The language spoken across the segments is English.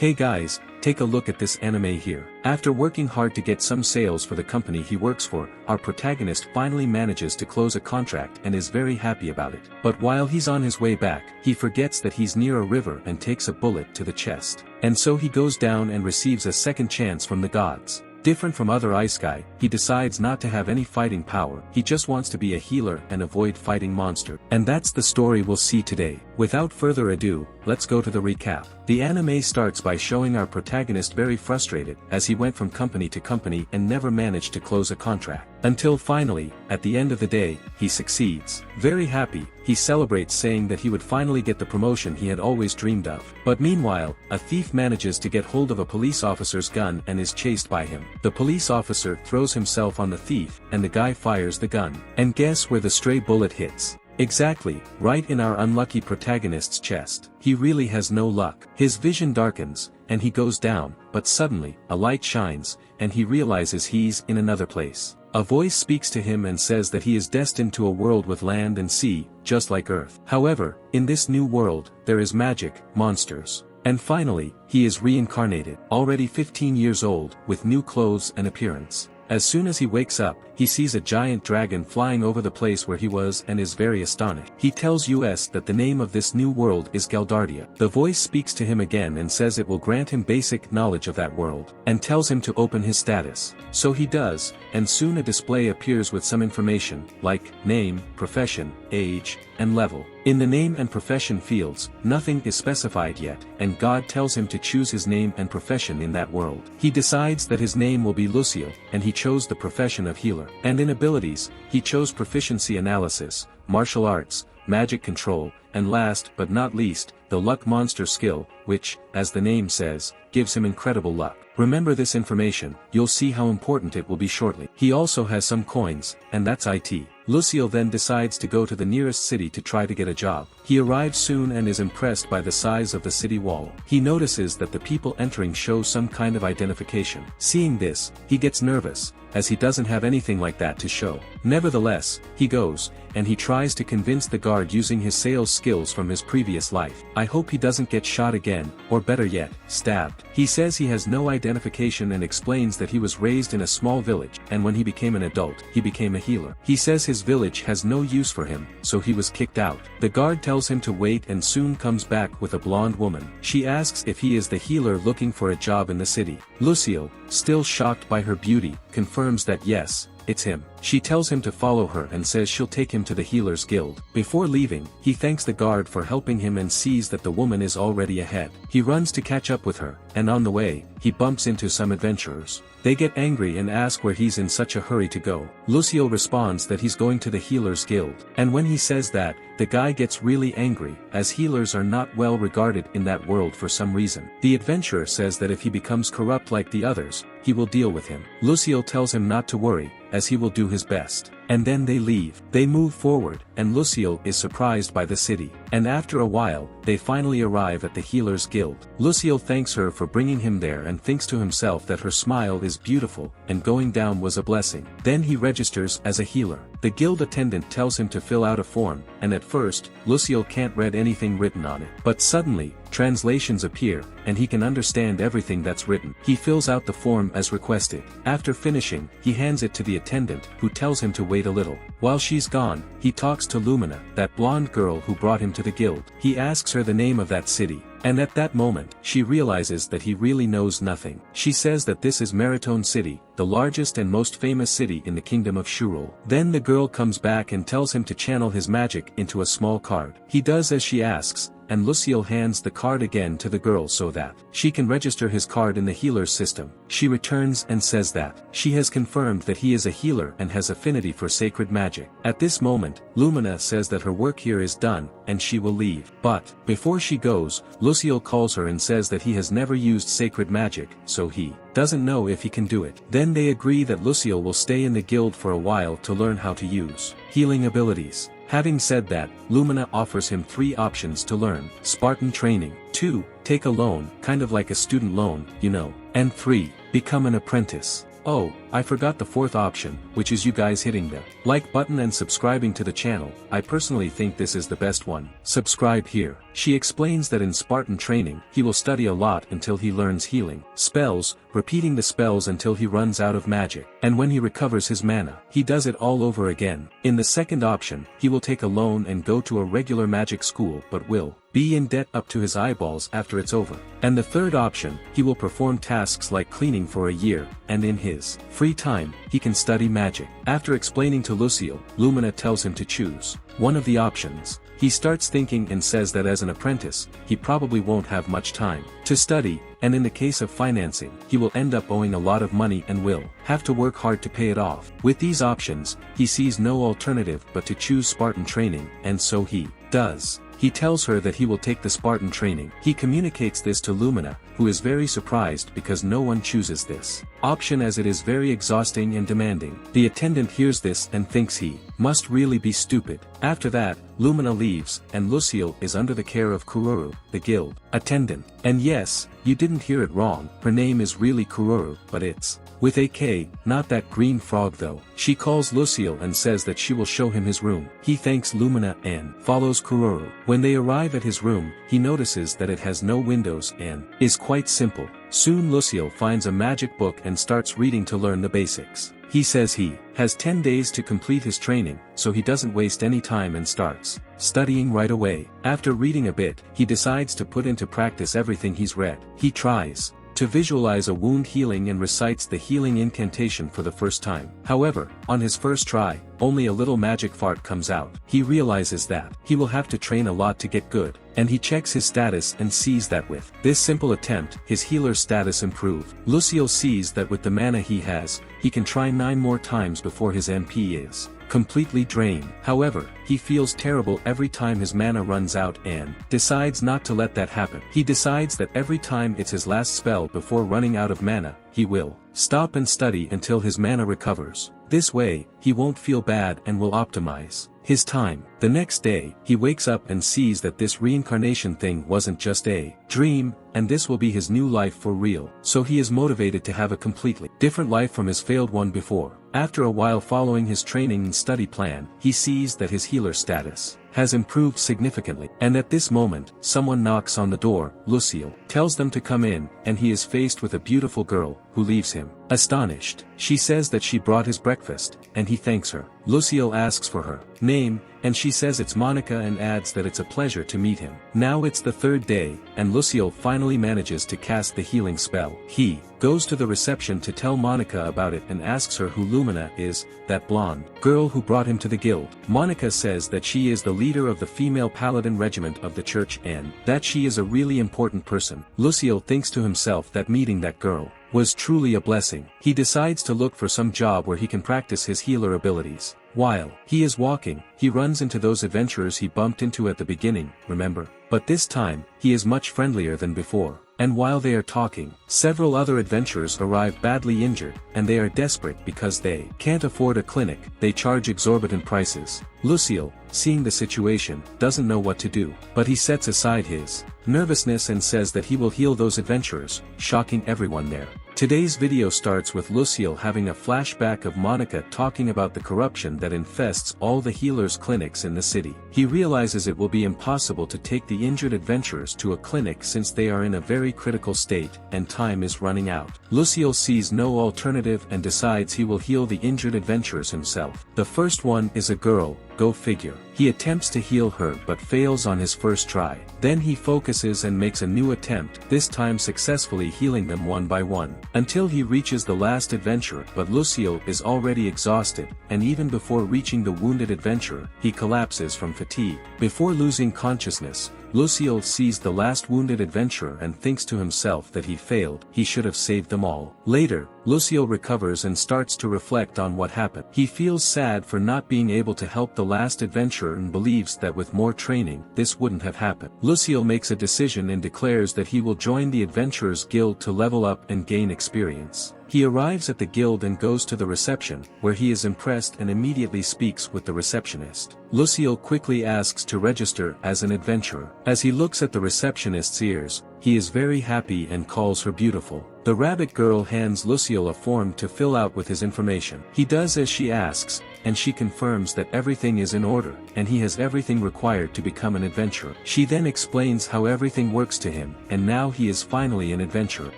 Hey guys, take a look at this anime here. After working hard to get some sales for the company he works for, our protagonist finally manages to close a contract and is very happy about it. But while he's on his way back, he forgets that he's near a river and takes a bullet to the chest. And so he goes down and receives a second chance from the gods. Different from other ice guy, he decides not to have any fighting power, he just wants to be a healer and avoid fighting monster. And that's the story we'll see today. Without further ado, let's go to the recap. The anime starts by showing our protagonist very frustrated, as he went from company to company and never managed to close a contract. Until finally, at the end of the day, he succeeds. Very happy, he celebrates saying that he would finally get the promotion he had always dreamed of. But meanwhile, a thief manages to get hold of a police officer's gun and is chased by him. The police officer throws himself on the thief, and the guy fires the gun. And guess where the stray bullet hits? Exactly, right in our unlucky protagonist's chest. He really has no luck. His vision darkens, and he goes down, but suddenly, a light shines, and he realizes he's in another place. A voice speaks to him and says that he is destined to a world with land and sea, just like Earth. However, in this new world, there is magic, monsters. And finally, he is reincarnated, already 15 years old, with new clothes and appearance. As soon as he wakes up, he sees a giant dragon flying over the place where he was and is very astonished. He tells us that the name of this new world is Galdardia. The voice speaks to him again and says it will grant him basic knowledge of that world, and tells him to open his status. So he does, and soon a display appears with some information, like name, profession, age, and level. In the name and profession fields, nothing is specified yet, and God tells him to choose his name and profession in that world. He decides that his name will be Lucio, and he chose the profession of healer. And in abilities, he chose proficiency analysis, martial arts, magic control, and last but not least, the luck monster skill, which, as the name says, gives him incredible luck. Remember this information, you'll see how important it will be shortly. He also has some coins, and that's IT. Lucio then decides to go to the nearest city to try to get a job. He arrives soon and is impressed by the size of the city wall. He notices that the people entering show some kind of identification. Seeing this, he gets nervous, as he doesn't have anything like that to show. Nevertheless, he goes, and he tries to convince the guard using his sales skills from his previous life. I hope he doesn't get shot again, or better yet, stabbed. He says he has no identification and explains that he was raised in a small village, and when he became an adult, he became a healer. He says his village has no use for him, so he was kicked out. The guard tells him to wait and soon comes back with a blonde woman. She asks if he is the healer looking for a job in the city. Lucio, still shocked by her beauty, confirms that yes, it's him. She tells him to follow her and says she'll take him to the Healers Guild. Before leaving, he thanks the guard for helping him and sees that the woman is already ahead. He runs to catch up with her, and on the way, he bumps into some adventurers. They get angry and ask where he's in such a hurry to go. Lucio responds that he's going to the Healers Guild. And when he says that, the guy gets really angry, as healers are not well regarded in that world for some reason. The adventurer says that if he becomes corrupt like the others, he will deal with him. Lucio tells him not to worry, as he will do his best. And then they leave. They move forward, and Lucio is surprised by the city. And after a while, they finally arrive at the Healers Guild. Lucio thanks her for bringing him there and thinks to himself that her smile is beautiful, and going down was a blessing. Then he registers as a healer. The guild attendant tells him to fill out a form, and at first, Lucio can't read anything written on it. But suddenly, translations appear, and he can understand everything that's written. He fills out the form as requested. After finishing, he hands it to the attendant, who tells him to wait a little. While she's gone, he talks to Lumina, that blonde girl who brought him to the guild. He asks her the name of that city. And at that moment, she realizes that he really knows nothing. She says that this is Maritone City, the largest and most famous city in the kingdom of Shurul. Then the girl comes back and tells him to channel his magic into a small card. He does as she asks, and Lucio hands the card again to the girl so that she can register his card in the healer's system. She returns and says that she has confirmed that he is a healer and has affinity for sacred magic. At this moment, Lumina says that her work here is done, and she will leave. But, before she goes, Lucio calls her and says that he has never used sacred magic, so he doesn't know if he can do it. Then they agree that Lucio will stay in the guild for a while to learn how to use healing abilities. Having said that, Lumina offers him 3 options to learn. Spartan training. 2. Take a loan, kind of like a student loan, you know. And 3. Become an apprentice. Oh, I forgot the fourth option, which is you guys hitting the like button and subscribing to the channel. I personally think this is the best one. Subscribe here. She explains that in Spartan training, he will study a lot until he learns healing spells, repeating the spells until he runs out of magic, and when he recovers his mana, he does it all over again. In the second option, he will take a loan and go to a regular magic school but will be in debt up to his eyeballs after it's over. And the third option, he will perform tasks like cleaning for a year, and in his free time, he can study magic. After explaining to Lucille, Lumina tells him to choose one of the options. He starts thinking and says that as an apprentice, he probably won't have much time to study, and in the case of financing, he will end up owing a lot of money and will have to work hard to pay it off. With these options, he sees no alternative but to choose Spartan training, and so he does. He tells her that he will take the Spartan training. He communicates this to Lumina, who is very surprised because no one chooses this option as it is very exhausting and demanding. The attendant hears this and thinks he must really be stupid. After that, Lumina leaves, and Lucille is under the care of Kururu, the guild attendant. And yes, you didn't hear it wrong, her name is really Kururu, but it's with a K, not that green frog though. She calls Lucille and says that she will show him his room. He thanks Lumina and follows Kururu. When they arrive at his room, he notices that it has no windows and is quite simple. Soon Lucille finds a magic book and starts reading to learn the basics. He says he has 10 days to complete his training, so he doesn't waste any time and starts studying right away. After reading a bit, he decides to put into practice everything he's read. He tries to visualize a wound healing and recites the healing incantation for the first time. However, on his first try, only a little magic fart comes out. He realizes that he will have to train a lot to get good, and he checks his status and sees that with this simple attempt, his healer's status improved. Lucille sees that with the mana he has, he can try 9 more times before his MP is completely drained. However, he feels terrible every time his mana runs out and decides not to let that happen. He decides that every time it's his last spell before running out of mana, he will stop and study until his mana recovers. This way, he won't feel bad and will optimize his time. The next day, he wakes up and sees that this reincarnation thing wasn't just a dream, and this will be his new life for real. So he is motivated to have a completely different life from his failed one before. After a while following his training and study plan, he sees that his healer status has improved significantly. And at this moment, someone knocks on the door. Lucille tells them to come in, and he is faced with a beautiful girl, who leaves him astonished. She says that she brought his breakfast, and he thanks her. Lucille asks for her name, and she says it's Monica and adds that it's a pleasure to meet him. Now it's the third day, and Lucille finally manages to cast the healing spell. He goes to the reception to tell Monica about it and asks her who Lumina is, that blonde girl who brought him to the guild. Monica says that she is the leader of the female paladin regiment of the church and that she is a really important person. Lucille thinks to himself that meeting that girl was truly a blessing. He decides to look for some job where he can practice his healer abilities. While he is walking, he runs into those adventurers he bumped into at the beginning, remember? But this time, he is much friendlier than before. And while they are talking, several other adventurers arrive badly injured, and they are desperate because they can't afford a clinic. They charge exorbitant prices. Lucille, seeing the situation, doesn't know what to do, but he sets aside his nervousness and says that he will heal those adventurers, shocking everyone there. Today's video starts with Lucille having a flashback of Monica talking about the corruption that infests all the healers' clinics in the city. He realizes it will be impossible to take the injured adventurers to a clinic since they are in a very critical state, and time is running out. Lucille sees no alternative and decides he will heal the injured adventurers himself. The first one is a girl, go figure. He attempts to heal her but fails on his first try. Then he focuses and makes a new attempt, this time successfully healing them one by one, until he reaches the last adventurer. But Lucille is already exhausted, and even before reaching the wounded adventurer, he collapses from fatigue. Before losing consciousness, Lucille sees the last wounded adventurer and thinks to himself that he failed. He should have saved them all. Later, Lucille recovers and starts to reflect on what happened. He feels sad for not being able to help the last adventurer and believes that with more training, this wouldn't have happened. Lucille makes a decision and declares that he will join the Adventurers Guild to level up and gain experience. He arrives at the guild and goes to the reception, where he is impressed and immediately speaks with the receptionist. Lucille quickly asks to register as an adventurer. As he looks at the receptionist's ears, he is very happy and calls her beautiful. The rabbit girl hands Lucille a form to fill out with his information. He does as she asks, and she confirms that everything is in order, and he has everything required to become an adventurer. She then explains how everything works to him, and now he is finally an adventurer.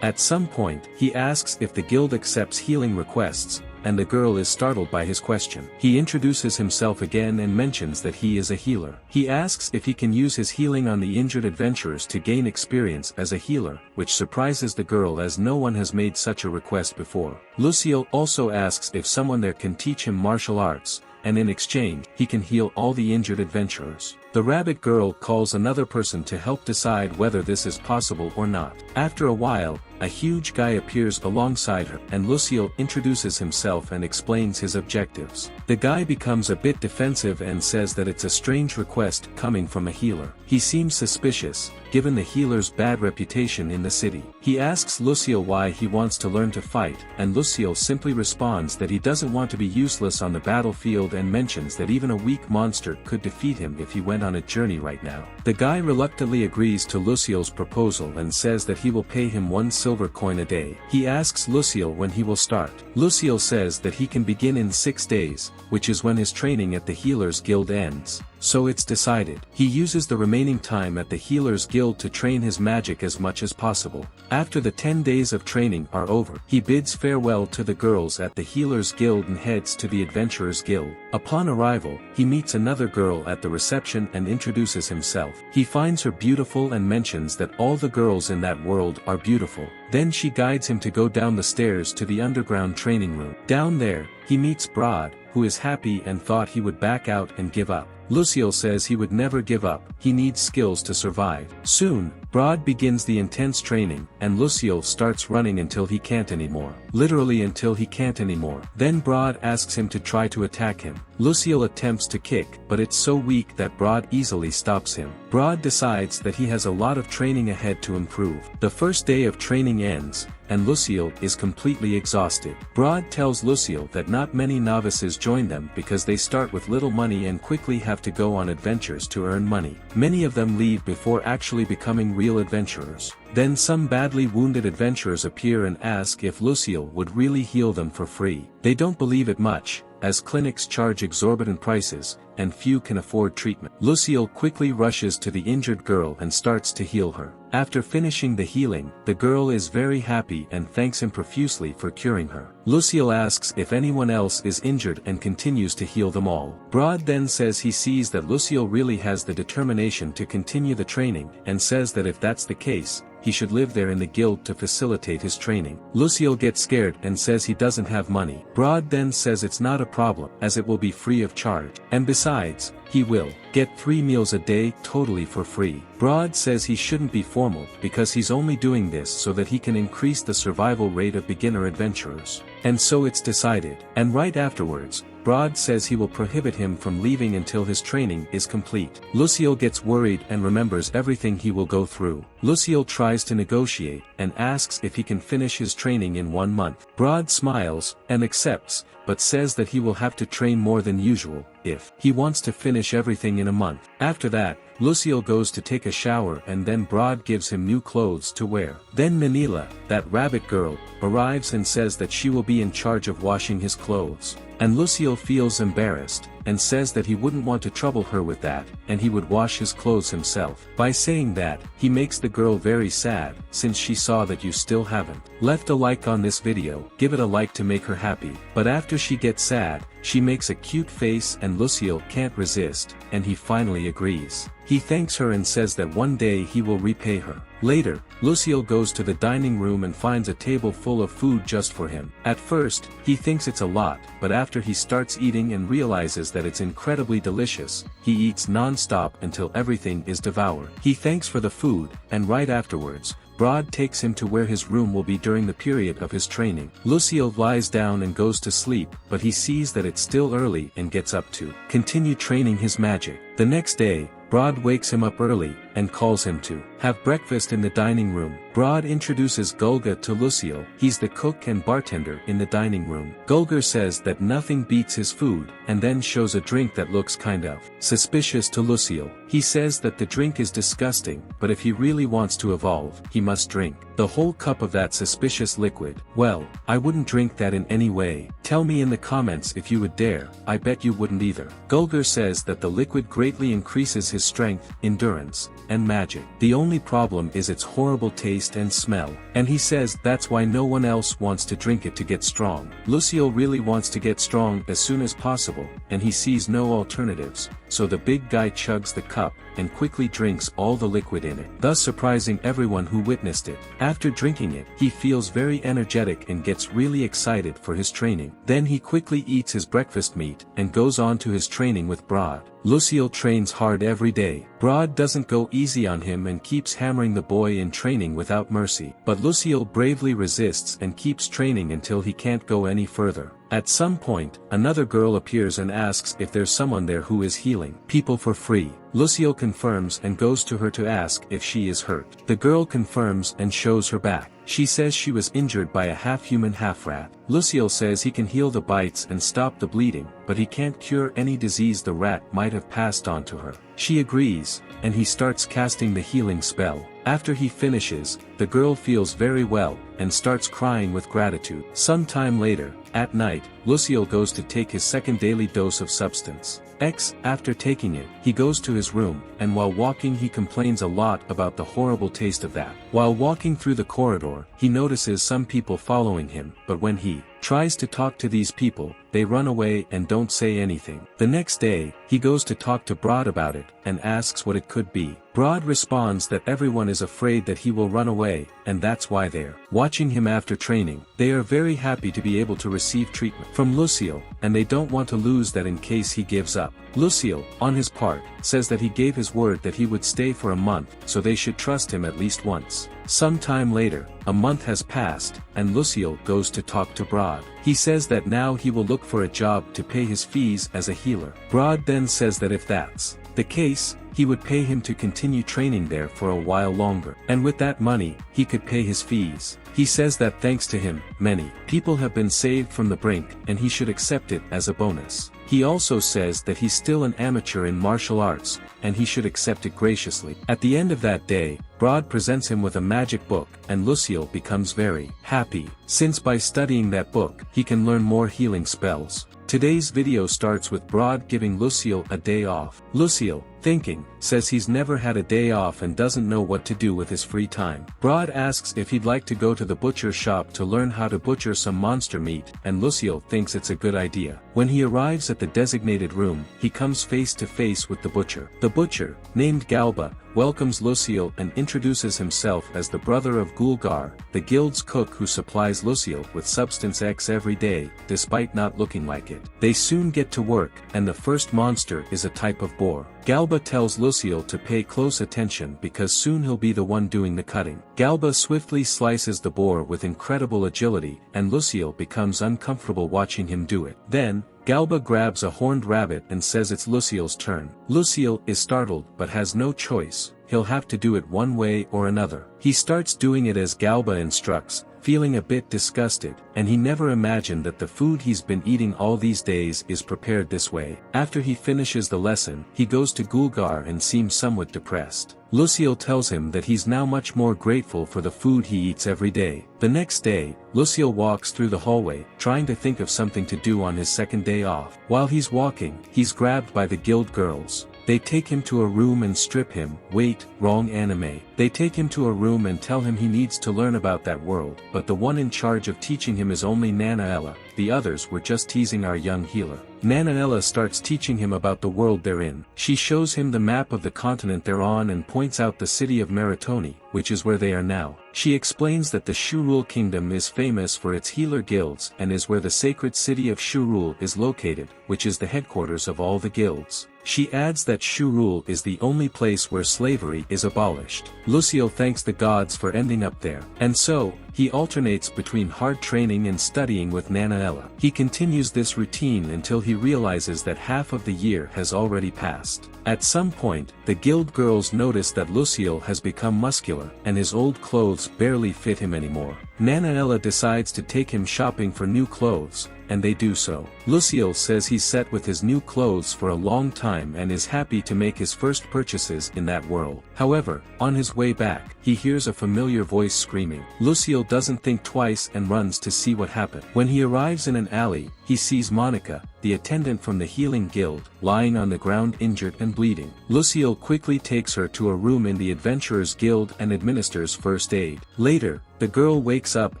At some point, he asks if the guild accepts healing requests, and the girl is startled by his question. He introduces himself again and mentions that he is a healer. He asks if he can use his healing on the injured adventurers to gain experience as a healer, which surprises the girl as no one has made such a request before. Lucille also asks if someone there can teach him martial arts, and in exchange, he can heal all the injured adventurers. The rabbit girl calls another person to help decide whether this is possible or not. After a while, a huge guy appears alongside her, and Lucille introduces himself and explains his objectives. The guy becomes a bit defensive and says that it's a strange request coming from a healer. He seems suspicious, given the healer's bad reputation in the city. He asks Lucille why he wants to learn to fight, and Lucille simply responds that he doesn't want to be useless on the battlefield and mentions that even a weak monster could defeat him if he went on a journey right now. The guy reluctantly agrees to Lucille's proposal and says that he will pay him 1 silver coin a day. He asks Lucille when he will start. Lucille says that he can begin in 6 days, which is when his training at the Healers Guild ends. So it's decided. He uses the remaining time at the Healers Guild to train his magic as much as possible. After the 10 days of training are over, he bids farewell to the girls at the Healers Guild and heads to the Adventurers Guild. Upon arrival, he meets another girl at the reception and introduces himself. He finds her beautiful and mentions that all the girls in that world are beautiful. Then she guides him to go down the stairs to the underground training room. Down there, he meets Broad, who is happy and thought he would back out and give up. Lucille says he would never give up, he needs skills to survive. Soon, Broad begins the intense training, and Lucille starts running until he can't anymore. Literally until he can't anymore. Then Broad asks him to try to attack him. Lucille attempts to kick, but it's so weak that Broad easily stops him. Broad decides that he has a lot of training ahead to improve. The first day of training ends, and Lucille is completely exhausted. Broad tells Lucille that not many novices join them because they start with little money and quickly have to go on adventures to earn money. Many of them leave before actually becoming real adventurers. Then some badly wounded adventurers appear and ask if Lucille would really heal them for free. They don't believe it much, as clinics charge exorbitant prices, and few can afford treatment. Lucille quickly rushes to the injured girl and starts to heal her. After finishing the healing, the girl is very happy and thanks him profusely for curing her. Lucille asks if anyone else is injured and continues to heal them all. Broad then says he sees that Lucille really has the determination to continue the training, and says that if that's the case, he should live there in the guild to facilitate his training. Lucille gets scared and says he doesn't have money. Broad then says it's not a problem, as it will be free of charge. And besides, he will get 3 meals a day totally for free. Broad says he shouldn't be formal because he's only doing this so that he can increase the survival rate of beginner adventurers. And so it's decided. And right afterwards, Broad says he will prohibit him from leaving until his training is complete. Lucille gets worried and remembers everything he will go through. Lucille tries to negotiate, and asks if he can finish his training in 1 month. Broad smiles, and accepts, but says that he will have to train more than usual, if he wants to finish everything in a month. After that, Lucille goes to take a shower and then Broad gives him new clothes to wear. Then Manila, that rabbit girl, arrives and says that she will be in charge of washing his clothes. And Lucille feels embarrassed, and says that he wouldn't want to trouble her with that, and he would wash his clothes himself. By saying that, he makes the girl very sad, since she saw that you still haven't left a like on this video. Give it a like to make her happy. But after she gets sad, she makes a cute face and Lucille can't resist, and he finally agrees. He thanks her and says that one day he will repay her. Later, Lucille goes to the dining room and finds a table full of food just for him. At first, he thinks it's a lot, but after he starts eating and realizes that it's incredibly delicious, he eats non-stop until everything is devoured. He thanks for the food, and right afterwards, Broad takes him to where his room will be during the period of his training. Lucille lies down and goes to sleep, but he sees that it's still early and gets up to continue training his magic. The next day, Broad wakes him up early, and calls him to have breakfast in the dining room. Broad introduces Gulga to Lucille. He's the cook and bartender in the dining room. Gulgar says that nothing beats his food, and then shows a drink that looks kind of suspicious to Lucille. He says that the drink is disgusting, but if he really wants to evolve, he must drink the whole cup of that suspicious liquid. Well, I wouldn't drink that in any way. Tell me in the comments if you would dare. I bet you wouldn't either. Gulgar says that the liquid greatly increases his strength, endurance, and magic. The only problem is its horrible taste and smell. And he says that's why no one else wants to drink it to get strong. Lucille really wants to get strong as soon as possible, and he sees no alternatives, so the big guy chugs the cup, and quickly drinks all the liquid in it, thus surprising everyone who witnessed it. After drinking it, he feels very energetic and gets really excited for his training. Then he quickly eats his breakfast meat, and goes on to his training with Broad. Lucille trains hard every day. Broad doesn't go easy on him and keeps hammering the boy in training without mercy. But Lucille bravely resists and keeps training until he can't go any further. At some point, another girl appears and asks if there's someone there who is healing people for free. Lucille confirms and goes to her to ask if she is hurt. The girl confirms and shows her back. She says she was injured by a half-human half-rat. Lucille says he can heal the bites and stop the bleeding, but he can't cure any disease the rat might have passed on to her. She agrees, and he starts casting the healing spell. After he finishes, the girl feels very well, and starts crying with gratitude. Some time later, at night, Lucille goes to take his second daily dose of substance X. After taking it, he goes to his room, and while walking he complains a lot about the horrible taste of that. While walking through the corridor, he notices some people following him, but when he tries to talk to these people, they run away and don't say anything. The next day, he goes to talk to Broad about it, and asks what it could be. Broad responds that everyone is afraid that he will run away, and that's why they're watching him after training. They are very happy to be able to receive treatment from Lucille, and they don't want to lose that in case he gives up. Lucille, on his part, says that he gave his word that he would stay for a month, so they should trust him at least once. Some time later, a month has passed, and Lucille goes to talk to Broad. He says that now he will look for a job to pay his fees as a healer. Broad then says that if that's the case, he would pay him to continue training there for a while longer, and with that money, he could pay his fees. He says that thanks to him, many people have been saved from the brink, and he should accept it as a bonus. He also says that he's still an amateur in martial arts, and he should accept it graciously. At the end of that day, Broad presents him with a magic book, and Lucille becomes very happy, since by studying that book, he can learn more healing spells. Today's video starts with Broad giving Lucille a day off. Lucille, thinking, says he's never had a day off and doesn't know what to do with his free time. Broad asks if he'd like to go to the butcher shop to learn how to butcher some monster meat, and Lucille thinks it's a good idea. When he arrives at the designated room, he comes face to face with the butcher. The butcher, named Galba, welcomes Lucille and introduces himself as the brother of Gulgar, the guild's cook who supplies Lucille with substance X every day, despite not looking like it. They soon get to work, and the first monster is a type of boar. Galba tells Lucille to pay close attention because soon he'll be the one doing the cutting. Galba swiftly slices the boar with incredible agility, and Lucille becomes uncomfortable watching him do it. Then, Galba grabs a horned rabbit and says it's Lucille's turn. Lucille is startled but has no choice. He'll have to do it one way or another. He starts doing it as Galba instructs, feeling a bit disgusted, and he never imagined that the food he's been eating all these days is prepared this way. After he finishes the lesson, he goes to Gulgar and seems somewhat depressed. Lucille tells him that he's now much more grateful for the food he eats every day. The next day, Lucille walks through the hallway, trying to think of something to do on his second day off. While he's walking, he's grabbed by the guild girls. They take him to a room and strip him. Wait, wrong anime. They take him to a room and tell him he needs to learn about that world, but the one in charge of teaching him is only Nana Ella. The others were just teasing our young healer. Nana Ella starts teaching him about the world they're in. She shows him the map of the continent they're on and points out the city of Meritoni, which is where they are now. She explains that the Shurul Kingdom is famous for its healer guilds and is where the sacred city of Shurul is located, which is the headquarters of all the guilds. She adds that Shurul is the only place where slavery is abolished. Lucille thanks the gods for ending up there. And so, he alternates between hard training and studying with Nana Ella. He continues this routine until he realizes that half of the year has already passed. At some point, the guild girls notice that Lucille has become muscular, and his old clothes barely fit him anymore. Nana Ella decides to take him shopping for new clothes, and they do so. Lucille says he's set with his new clothes for a long time and is happy to make his first purchases in that world. However, on his way back, he hears a familiar voice screaming. Lucille doesn't think twice and runs to see what happened. When he arrives in an alley, he sees Monica, the attendant from the healing guild, lying on the ground injured and bleeding. Lucille quickly takes her to a room in the Adventurers Guild and administers first aid. Later, the girl wakes up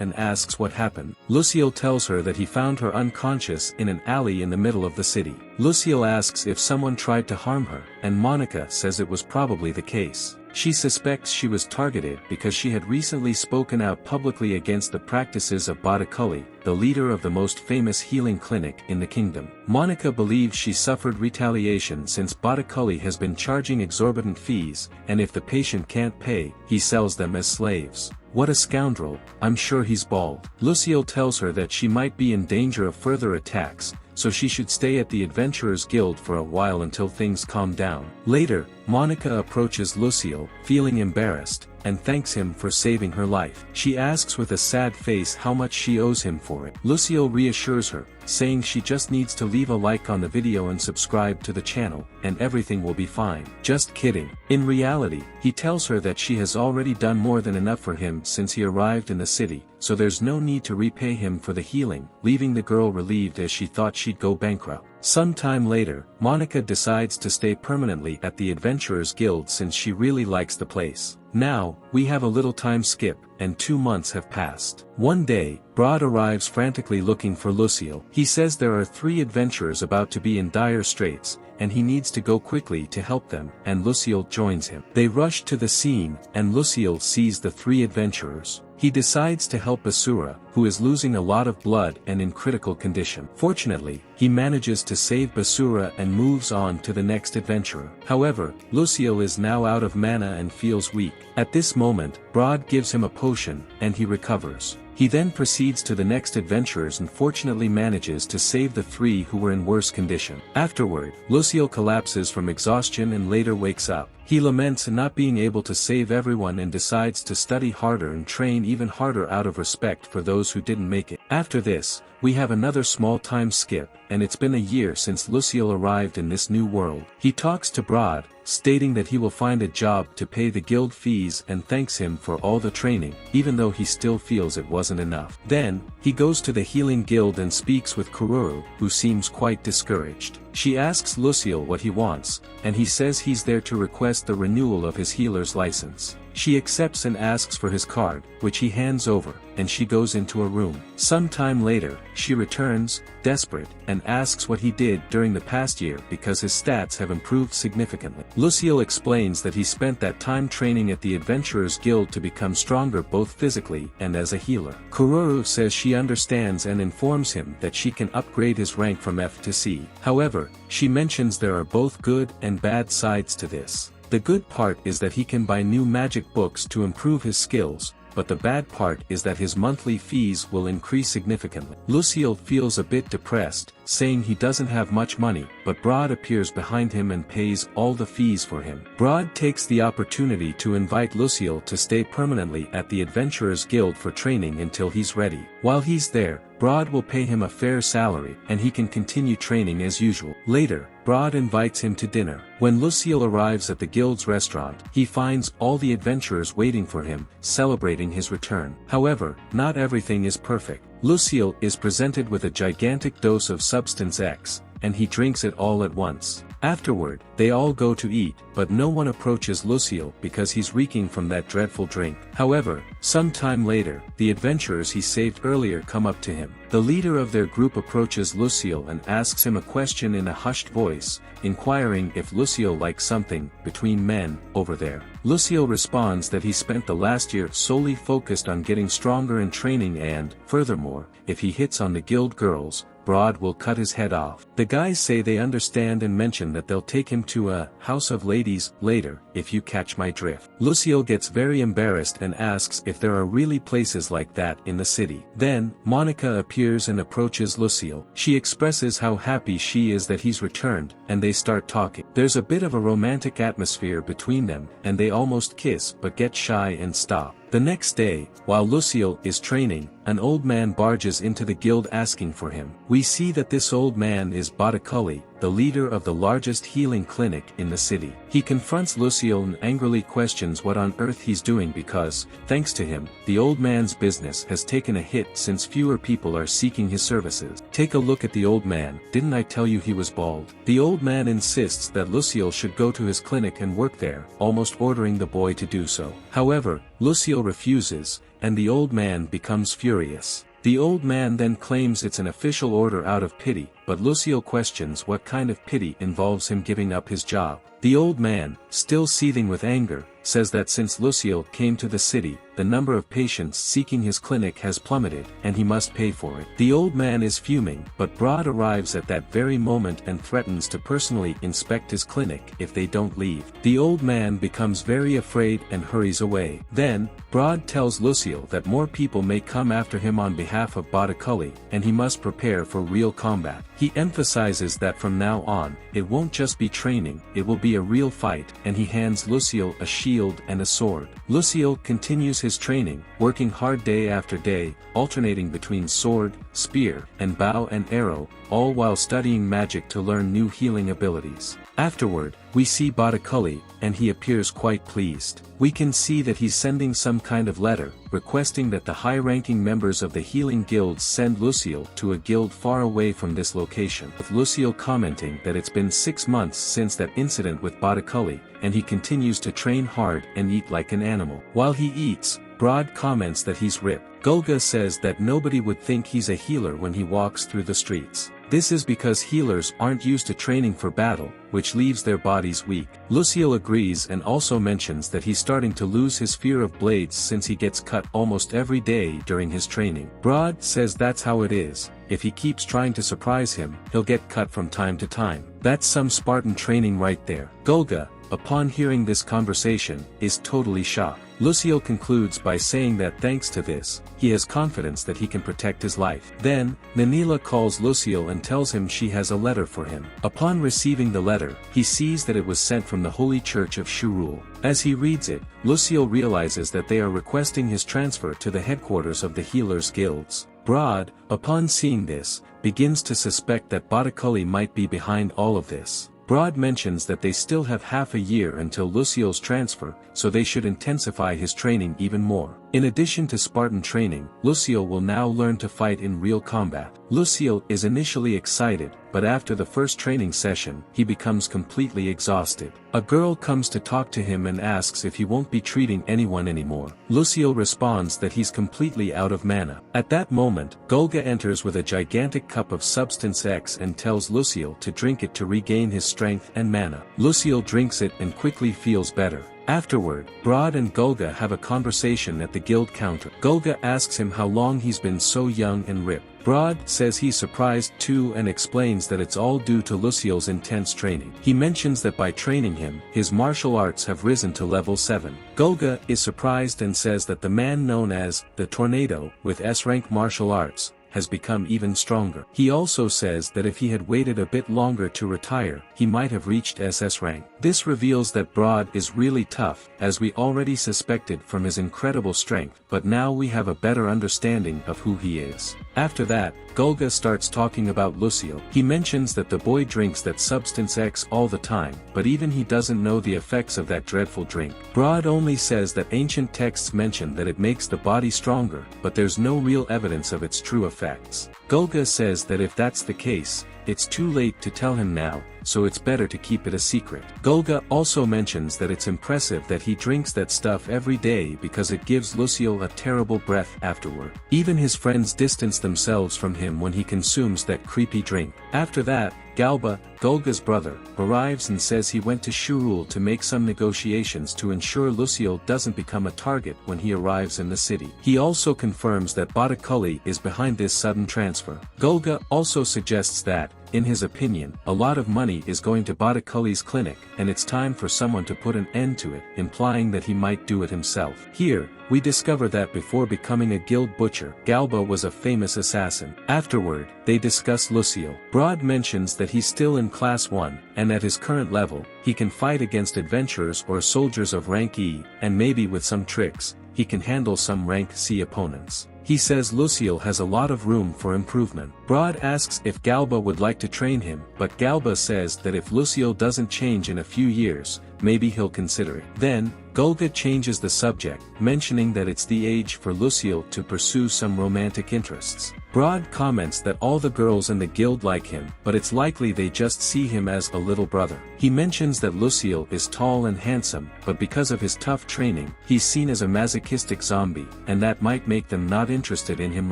and asks what happened. Lucille tells her that he found her unconscious in an alley in the middle of the city. Lucille asks if someone tried to harm her, and Monica says it was probably the case. She suspects she was targeted because she had recently spoken out publicly against the practices of Botticelli, the leader of the most famous healing clinic in the kingdom. Monica believes she suffered retaliation since Botticelli has been charging exorbitant fees, and if the patient can't pay, he sells them as slaves. What a scoundrel, I'm sure he's bald. Lucille tells her that she might be in danger of further attacks, so she should stay at the Adventurers Guild for a while until things calm down. Later, Monica approaches Lucille, feeling embarrassed, and thanks him for saving her life. She asks with a sad face how much she owes him for it. Lucille reassures her, saying she just needs to leave a like on the video and subscribe to the channel, and everything will be fine. Just kidding. In reality, he tells her that she has already done more than enough for him since he arrived in the city, so there's no need to repay him for the healing, leaving the girl relieved as she thought she'd go bankrupt. Some time later, Monica decides to stay permanently at the Adventurers Guild since she really likes the place. Now, we have a little time skip, and 2 months have passed. One day, Brod arrives frantically looking for Lucille. He says there are 3 adventurers about to be in dire straits, and he needs to go quickly to help them, and Lucille joins him. They rush to the scene, and Lucille sees the 3 adventurers. He decides to help Basura, who is losing a lot of blood and in critical condition. Fortunately, he manages to save Basura and moves on to the next adventurer. However, Lucille is now out of mana and feels weak. At this moment, Brod gives him a potion, and he recovers. He then proceeds to the next adventurers and fortunately manages to save the 3 who were in worse condition. Afterward, Lucille collapses from exhaustion and later wakes up. He laments not being able to save everyone and decides to study harder and train even harder out of respect for those who didn't make it. After this, we have another small time skip, and it's been a year since Lucille arrived in this new world. He talks to Brod, stating that he will find a job to pay the guild fees and thanks him for all the training, even though he still feels it wasn't enough. Then, he goes to the healing guild and speaks with Kururu, who seems quite discouraged. She asks Lucille what he wants, and he says he's there to request the renewal of his healer's license. She accepts and asks for his card, which he hands over, and she goes into a room. Some time later, she returns, desperate, and asks what he did during the past year because his stats have improved significantly. Lucille explains that he spent that time training at the Adventurers Guild to become stronger both physically and as a healer. Kururu says she understands and informs him that she can upgrade his rank from F to C. However, she mentions there are both good and bad sides to this. The good part is that he can buy new magic books to improve his skills, but the bad part is that his monthly fees will increase significantly. Lucille feels a bit depressed, saying he doesn't have much money, but Brod appears behind him and pays all the fees for him. Brod takes the opportunity to invite Lucille to stay permanently at the Adventurers Guild for training until he's ready. While he's there, Brod will pay him a fair salary, and he can continue training as usual. Later, Brod invites him to dinner. When Lucille arrives at the guild's restaurant, he finds all the adventurers waiting for him, celebrating his return. However, not everything is perfect. Lucille is presented with a gigantic dose of Substance X, and he drinks it all at once. Afterward, they all go to eat, but no one approaches Lucille because he's reeking from that dreadful drink. However, some time later, the adventurers he saved earlier come up to him. The leader of their group approaches Lucille and asks him a question in a hushed voice, inquiring if Lucille likes something between men over there. Lucille responds that he spent the last year solely focused on getting stronger in training and, furthermore, if he hits on the guild girls, Broad will cut his head off. The guys say they understand and mention that they'll take him to a house of ladies later, if you catch my drift. Lucille gets very embarrassed and asks if there are really places like that in the city. Then, Monica appears and approaches Lucille. She expresses how happy she is that he's returned, and they start talking. There's a bit of a romantic atmosphere between them, and they almost kiss but get shy and stop. The next day, while Lucille is training, an old man barges into the guild asking for him. We see that this old man is Botticelli, the leader of the largest healing clinic in the city. He confronts Lucille and angrily questions what on earth he's doing because, thanks to him, the old man's business has taken a hit since fewer people are seeking his services. Take a look at the old man, didn't I tell you he was bald? The old man insists that Lucille should go to his clinic and work there, almost ordering the boy to do so. However, Lucille refuses, and the old man becomes furious. The old man then claims it's an official order out of pity, but Lucille questions what kind of pity involves him giving up his job. The old man, still seething with anger, says that since Lucille came to the city, the number of patients seeking his clinic has plummeted, and he must pay for it. The old man is fuming, but Broad arrives at that very moment and threatens to personally inspect his clinic if they don't leave. The old man becomes very afraid and hurries away. Then, Broad tells Lucille that more people may come after him on behalf of Botticelli, and he must prepare for real combat. He emphasizes that from now on, it won't just be training, it will be a real fight, and he hands Lucille a shield and a sword. Lucille continues his training, working hard day after day, alternating between sword, spear, and bow and arrow, all while studying magic to learn new healing abilities. Afterward, we see Botticelli, and he appears quite pleased. We can see that he's sending some kind of letter, requesting that the high-ranking members of the healing guilds send Lucille to a guild far away from this location. With Lucille commenting that it's been 6 months since that incident with Botticelli, and he continues to train hard and eat like an animal. While he eats, Broad comments that he's ripped. Golga says that nobody would think he's a healer when he walks through the streets. This is because healers aren't used to training for battle, which leaves their bodies weak. Lucille agrees and also mentions that he's starting to lose his fear of blades since he gets cut almost every day during his training. Broad says that's how it is. If he keeps trying to surprise him, he'll get cut from time to time. That's some Spartan training right there. Golga, upon hearing this conversation, is totally shocked. Lucille concludes by saying that thanks to this, he has confidence that he can protect his life. Then, Nanila calls Lucille and tells him she has a letter for him. Upon receiving the letter, he sees that it was sent from the Holy Church of Shurul. As he reads it, Lucille realizes that they are requesting his transfer to the headquarters of the Healers Guilds. Broad, upon seeing this, begins to suspect that Botticelli might be behind all of this. Broad mentions that they still have half a year until Lucille's transfer, so they should intensify his training even more. In addition to Spartan training, Lucille will now learn to fight in real combat. Lucille is initially excited, but after the first training session, he becomes completely exhausted. A girl comes to talk to him and asks if he won't be treating anyone anymore. Lucille responds that he's completely out of mana. At that moment, Golga enters with a gigantic cup of Substance X and tells Lucille to drink it to regain his strength and mana. Lucille drinks it and quickly feels better. Afterward, Broad and Golga have a conversation at the guild counter. Golga asks him how long he's been so young and ripped. Broad says he's surprised too and explains that it's all due to Lucille's intense training. He mentions that by training him, his martial arts have risen to level 7. Golga is surprised and says that the man known as the Tornado, with S-rank martial arts, has become even stronger. He also says that if he had waited a bit longer to retire, he might have reached SS rank. This reveals that Broad is really tough, as we already suspected from his incredible strength, but now we have a better understanding of who he is. After that, Golga starts talking about Lucille. He mentions that the boy drinks that Substance X all the time, but even he doesn't know the effects of that dreadful drink. Broad only says that ancient texts mention that it makes the body stronger, but there's no real evidence of its true effects. Golga says that if that's the case, it's too late to tell him now, so it's better to keep it a secret. Golga also mentions that it's impressive that he drinks that stuff every day because it gives Lucille a terrible breath afterward. Even his friends distance themselves from him when he consumes that creepy drink. After that, Galba, Golga's brother, arrives and says he went to Shurul to make some negotiations to ensure Luciel doesn't become a target when he arrives in the city. He also confirms that Botticelli is behind this sudden transfer. Golga also suggests that, in his opinion, a lot of money is going to Botticelli's clinic, and it's time for someone to put an end to it, implying that he might do it himself. Here, we discover that before becoming a guild butcher, Galba was a famous assassin. Afterward, they discuss Luciel. Broad mentions that he's still in Class 1, and at his current level, he can fight against adventurers or soldiers of rank E, and maybe with some tricks, he can handle some rank C opponents. He says Luciel has a lot of room for improvement. Broad asks if Galba would like to train him, but Galba says that if Luciel doesn't change in a few years, maybe he'll consider it. Then, Golga changes the subject, mentioning that it's the age for Luciel to pursue some romantic interests. Broad comments that all the girls in the guild like him, but it's likely they just see him as a little brother. He mentions that Luciel is tall and handsome, but because of his tough training, he's seen as a masochistic zombie, and that might make them not interested in him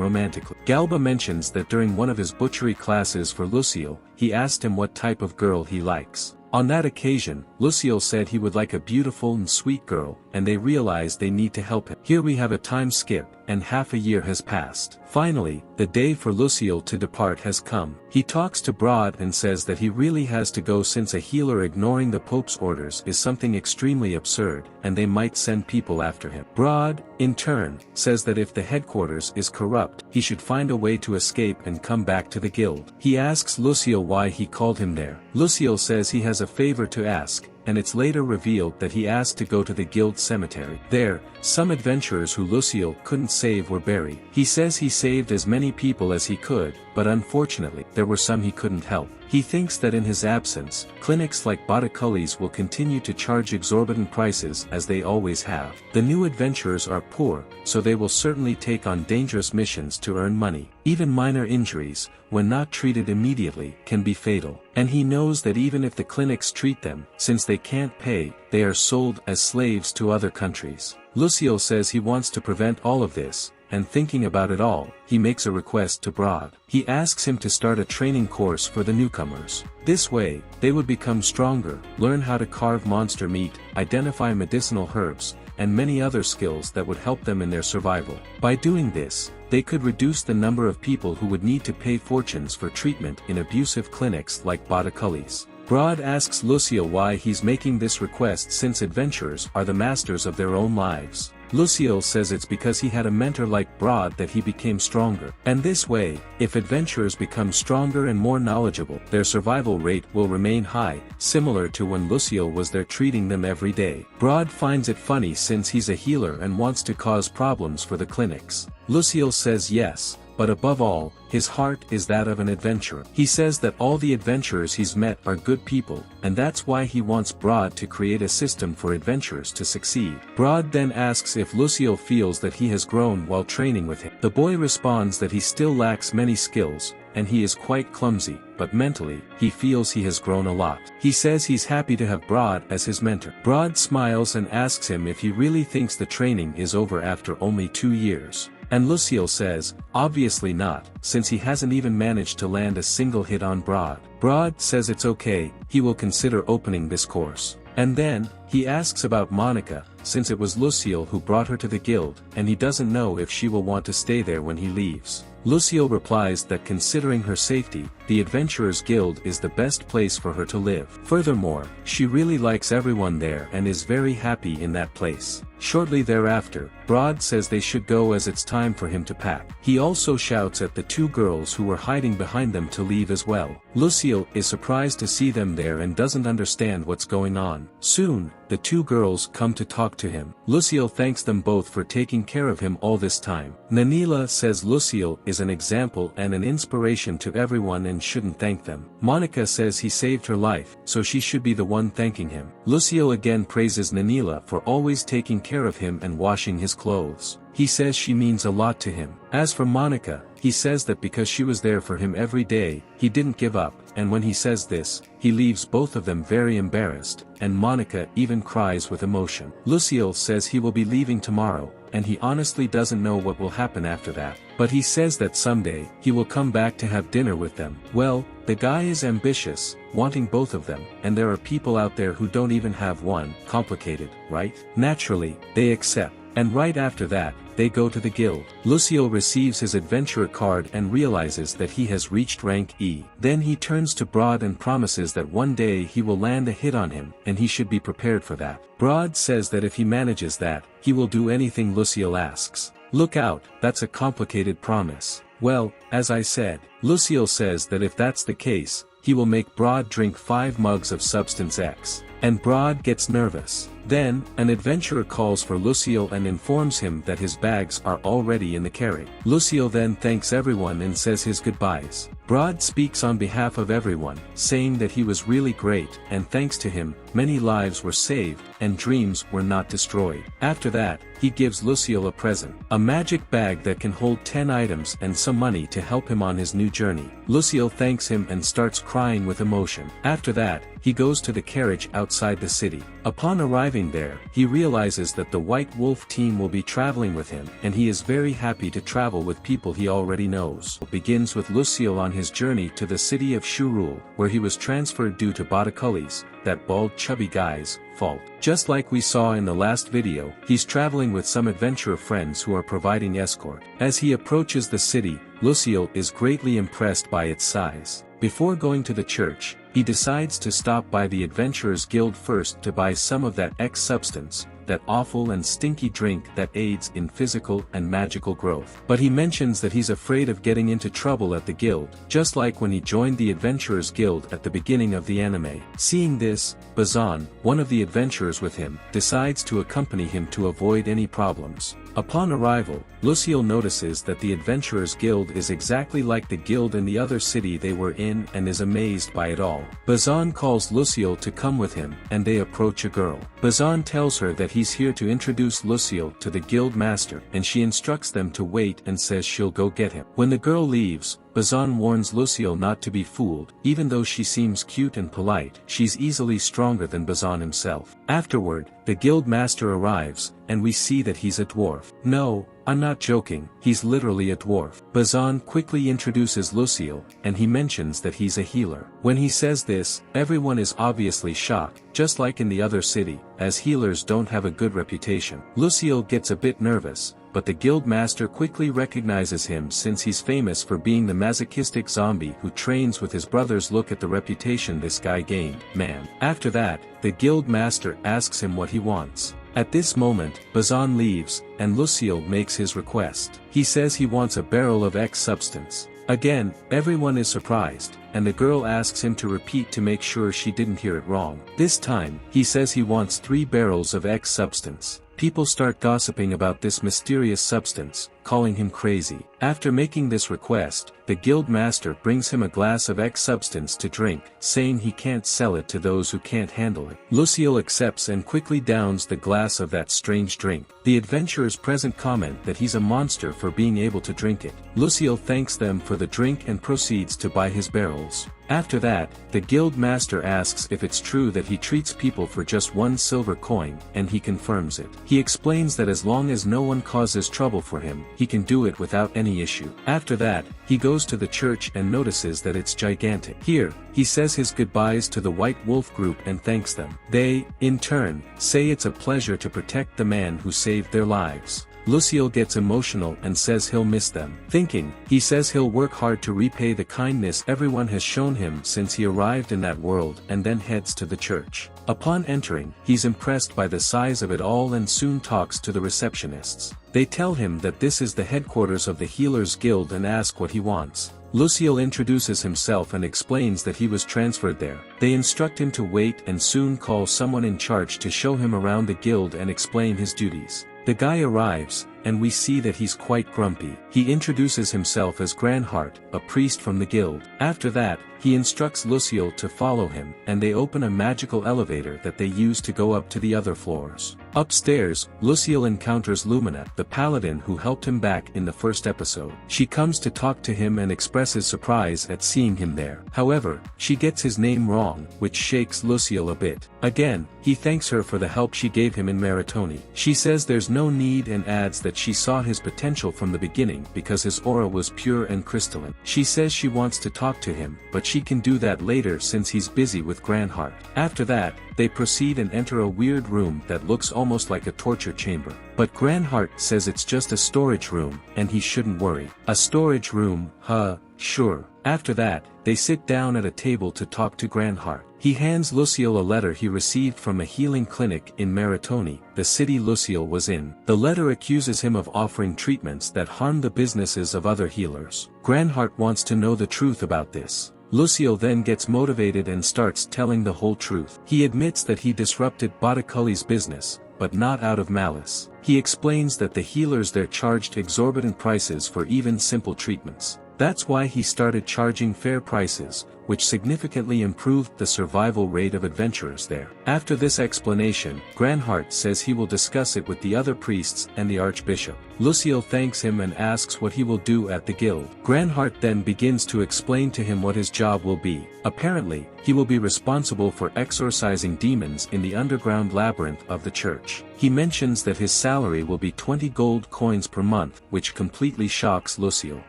romantically. Galba mentions that during one of his butchery classes for Luciel, he asked him what type of girl he likes. On that occasion, Luciel said he would like a beautiful and sweet girl, and they realize they need to help him. Here we have a time skip, and half a year has passed. Finally, the day for Luciel to depart has come. He talks to Broad and says that he really has to go since a healer ignoring the Pope's orders is something extremely absurd, and they might send people after him. Broad, in turn, says that if the headquarters is corrupt, he should find a way to escape and come back to the guild. He asks Luciel why he called him there. Luciel says he has a favor to ask, and it's later revealed that he asked to go to the guild cemetery. There, some adventurers who Luciel couldn't save were buried. He says he saved as many people as he could, but unfortunately, there were some he couldn't help. He thinks that in his absence, clinics like Botticelli's will continue to charge exorbitant prices as they always have. The new adventurers are poor, so they will certainly take on dangerous missions to earn money. Even minor injuries, when not treated immediately, can be fatal. And he knows that even if the clinics treat them, since they can't pay, they are sold as slaves to other countries. Luciel says he wants to prevent all of this, and thinking about it all, he makes a request to Broad. He asks him to start a training course for the newcomers. This way, they would become stronger, learn how to carve monster meat, identify medicinal herbs, and many other skills that would help them in their survival. By doing this, they could reduce the number of people who would need to pay fortunes for treatment in abusive clinics like Botticelli's. Broad asks Luciel why he's making this request since adventurers are the masters of their own lives. Luciel says it's because he had a mentor like Broad that he became stronger. And this way, if adventurers become stronger and more knowledgeable, their survival rate will remain high, similar to when Luciel was there treating them every day. Broad finds it funny since he's a healer and wants to cause problems for the clinics. Luciel says yes, but above all, his heart is that of an adventurer. He says that all the adventurers he's met are good people, and that's why he wants Broad to create a system for adventurers to succeed. Broad then asks if Luciel feels that he has grown while training with him. The boy responds that he still lacks many skills, and he is quite clumsy, but mentally, he feels he has grown a lot. He says he's happy to have Broad as his mentor. Broad smiles and asks him if he really thinks the training is over after only 2 years. And Luciel says, obviously not, since he hasn't even managed to land a single hit on Broad. Broad says it's okay, he will consider opening this course. And then, he asks about Monica, since it was Luciel who brought her to the guild, and he doesn't know if she will want to stay there when he leaves. Luciel replies that considering her safety, the Adventurers Guild is the best place for her to live. Furthermore, she really likes everyone there and is very happy in that place. Shortly thereafter, Broad says they should go as it's time for him to pack. He also shouts at the 2 girls who were hiding behind them to leave as well. Luciel is surprised to see them there and doesn't understand what's going on. Soon, the 2 girls come to talk to him. Luciel thanks them both for taking care of him all this time. Nanila says Luciel is an example and an inspiration to everyone and shouldn't thank them. Monica says he saved her life, so she should be the one thanking him. Luciel again praises Nanila for always taking care of him and washing his clothes. He says she means a lot to him. As for Monica, he says that because she was there for him every day, he didn't give up, and when he says this, he leaves both of them very embarrassed, and Monica even cries with emotion. Luciel says he will be leaving tomorrow, and he honestly doesn't know what will happen after that. but he says that someday, he will come back to have dinner with them. Well, the guy is ambitious, wanting both of them, and there are people out there who don't even have one. Complicated, right? Naturally, they accept. And right after that, they go to the guild. Lucio receives his adventurer card and realizes that he has reached rank E. Then he turns to Broad and promises that one day he will land a hit on him, and he should be prepared for that. Broad says that if he manages that, he will do anything Lucio asks. Look out, that's a complicated promise. Well, as I said, Lucio says that if that's the case, he will make Broad drink 5 mugs of Substance X. And Broad gets nervous. Then, an adventurer calls for Lucio and informs him that his bags are already in the carry. Lucio then thanks everyone and says his goodbyes. Broad speaks on behalf of everyone, saying that he was really great, and thanks to him, many lives were saved, and dreams were not destroyed. After that, he gives Lucio a present. A magic bag that can hold 10 items and some money to help him on his new journey. Lucio thanks him and starts crying with emotion. After that, he goes to the carriage outside the city. Upon arriving there, he realizes that the White Wolf team will be traveling with him, and he is very happy to travel with people he already knows. It begins with Lucio on his journey to the city of Shurul, where he was transferred due to Botticulli's, that bald chubby guy's, fault. Just like we saw in the last video, he's traveling with some adventurer friends who are providing escort. As he approaches the city, Lucio is greatly impressed by its size. Before going to the church, he decides to stop by the Adventurers Guild first to buy some of that X substance, that awful and stinky drink that aids in physical and magical growth. But he mentions that he's afraid of getting into trouble at the guild, just like when he joined the Adventurers Guild at the beginning of the anime. Seeing this, Bazan, one of the adventurers with him, decides to accompany him to avoid any problems. Upon arrival, Lucio notices that the Adventurers Guild is exactly like the guild in the other city they were in and is amazed by it all. Bazan calls Lucio to come with him, and they approach a girl. Bazan tells her that he's here to introduce Lucio to the guild master, and she instructs them to wait and says she'll go get him. When the girl leaves, Bazan warns Lucio not to be fooled. Even though she seems cute and polite, she's easily stronger than Bazan himself. Afterward, the guild master arrives, and we see that he's a dwarf. No, I'm not joking, he's literally a dwarf. Bazan quickly introduces Lucio, and he mentions that he's a healer. When he says this, everyone is obviously shocked, just like in the other city, as healers don't have a good reputation. Lucio gets a bit nervous, but the guild master quickly recognizes him since he's famous for being the masochistic zombie who trains with his brothers. Look at the reputation this guy gained, man. After that, the guild master asks him what he wants. At this moment, Bazan leaves, and Lucio makes his request. He says he wants a barrel of X substance. Again, everyone is surprised, and the girl asks him to repeat to make sure she didn't hear it wrong. This time, he says he wants 3 barrels of X substance. People start gossiping about this mysterious substance, calling him crazy. After making this request, the guild master brings him a glass of X substance to drink, saying he can't sell it to those who can't handle it. Lucio accepts and quickly downs the glass of that strange drink. The adventurers present comment that he's a monster for being able to drink it. Lucio thanks them for the drink and proceeds to buy his barrels. After that, the guild master asks if it's true that he treats people for just 1 silver coin, and he confirms it. He explains that as long as no one causes trouble for him, he can do it without any issue. After that, he goes to the church and notices that it's gigantic. Here, he says his goodbyes to the White Wolf group and thanks them. They, in turn, say it's a pleasure to protect the man who saved their lives. Lucio gets emotional and says he'll miss them. Thinking, he says he'll work hard to repay the kindness everyone has shown him since he arrived in that world, and then heads to the church. Upon entering, he's impressed by the size of it all and soon talks to the receptionists. They tell him that this is the headquarters of the Healers Guild and ask what he wants. Lucio introduces himself and explains that he was transferred there. They instruct him to wait and soon call someone in charge to show him around the guild and explain his duties. The guy arrives, and we see that he's quite grumpy. He introduces himself as Granhart, a priest from the guild. After that, he instructs Lucille to follow him, and they open a magical elevator that they use to go up to the other floors. Upstairs, Lucille encounters Lumina, the paladin who helped him back in the first episode. She comes to talk to him and expresses surprise at seeing him there. However, she gets his name wrong, which shakes Lucille a bit. Again, he thanks her for the help she gave him in Maritoni. She says there's no need and adds that she saw his potential from the beginning because his aura was pure and crystalline. She says she wants to talk to him, but she can do that later since he's busy with Granhart. After that, they proceed and enter a weird room that looks almost like a torture chamber. But Granhart says it's just a storage room, and he shouldn't worry. A storage room, huh, sure. After that, they sit down at a table to talk to Granhart. He hands Lucille a letter he received from a healing clinic in Maritoni, the city Lucille was in. The letter accuses him of offering treatments that harm the businesses of other healers. Granhart wants to know the truth about this. Lucille then gets motivated and starts telling the whole truth. He admits that he disrupted Botticelli's business, but not out of malice. He explains that the healers there charged exorbitant prices for even simple treatments. That's why he started charging fair prices, which significantly improved the survival rate of adventurers there. After this explanation, Granhart says he will discuss it with the other priests and the archbishop. Lucille thanks him and asks what he will do at the guild. Granhart then begins to explain to him what his job will be. Apparently, he will be responsible for exorcising demons in the underground labyrinth of the church. He mentions that his salary will be 20 gold coins per month, which completely shocks Lucille.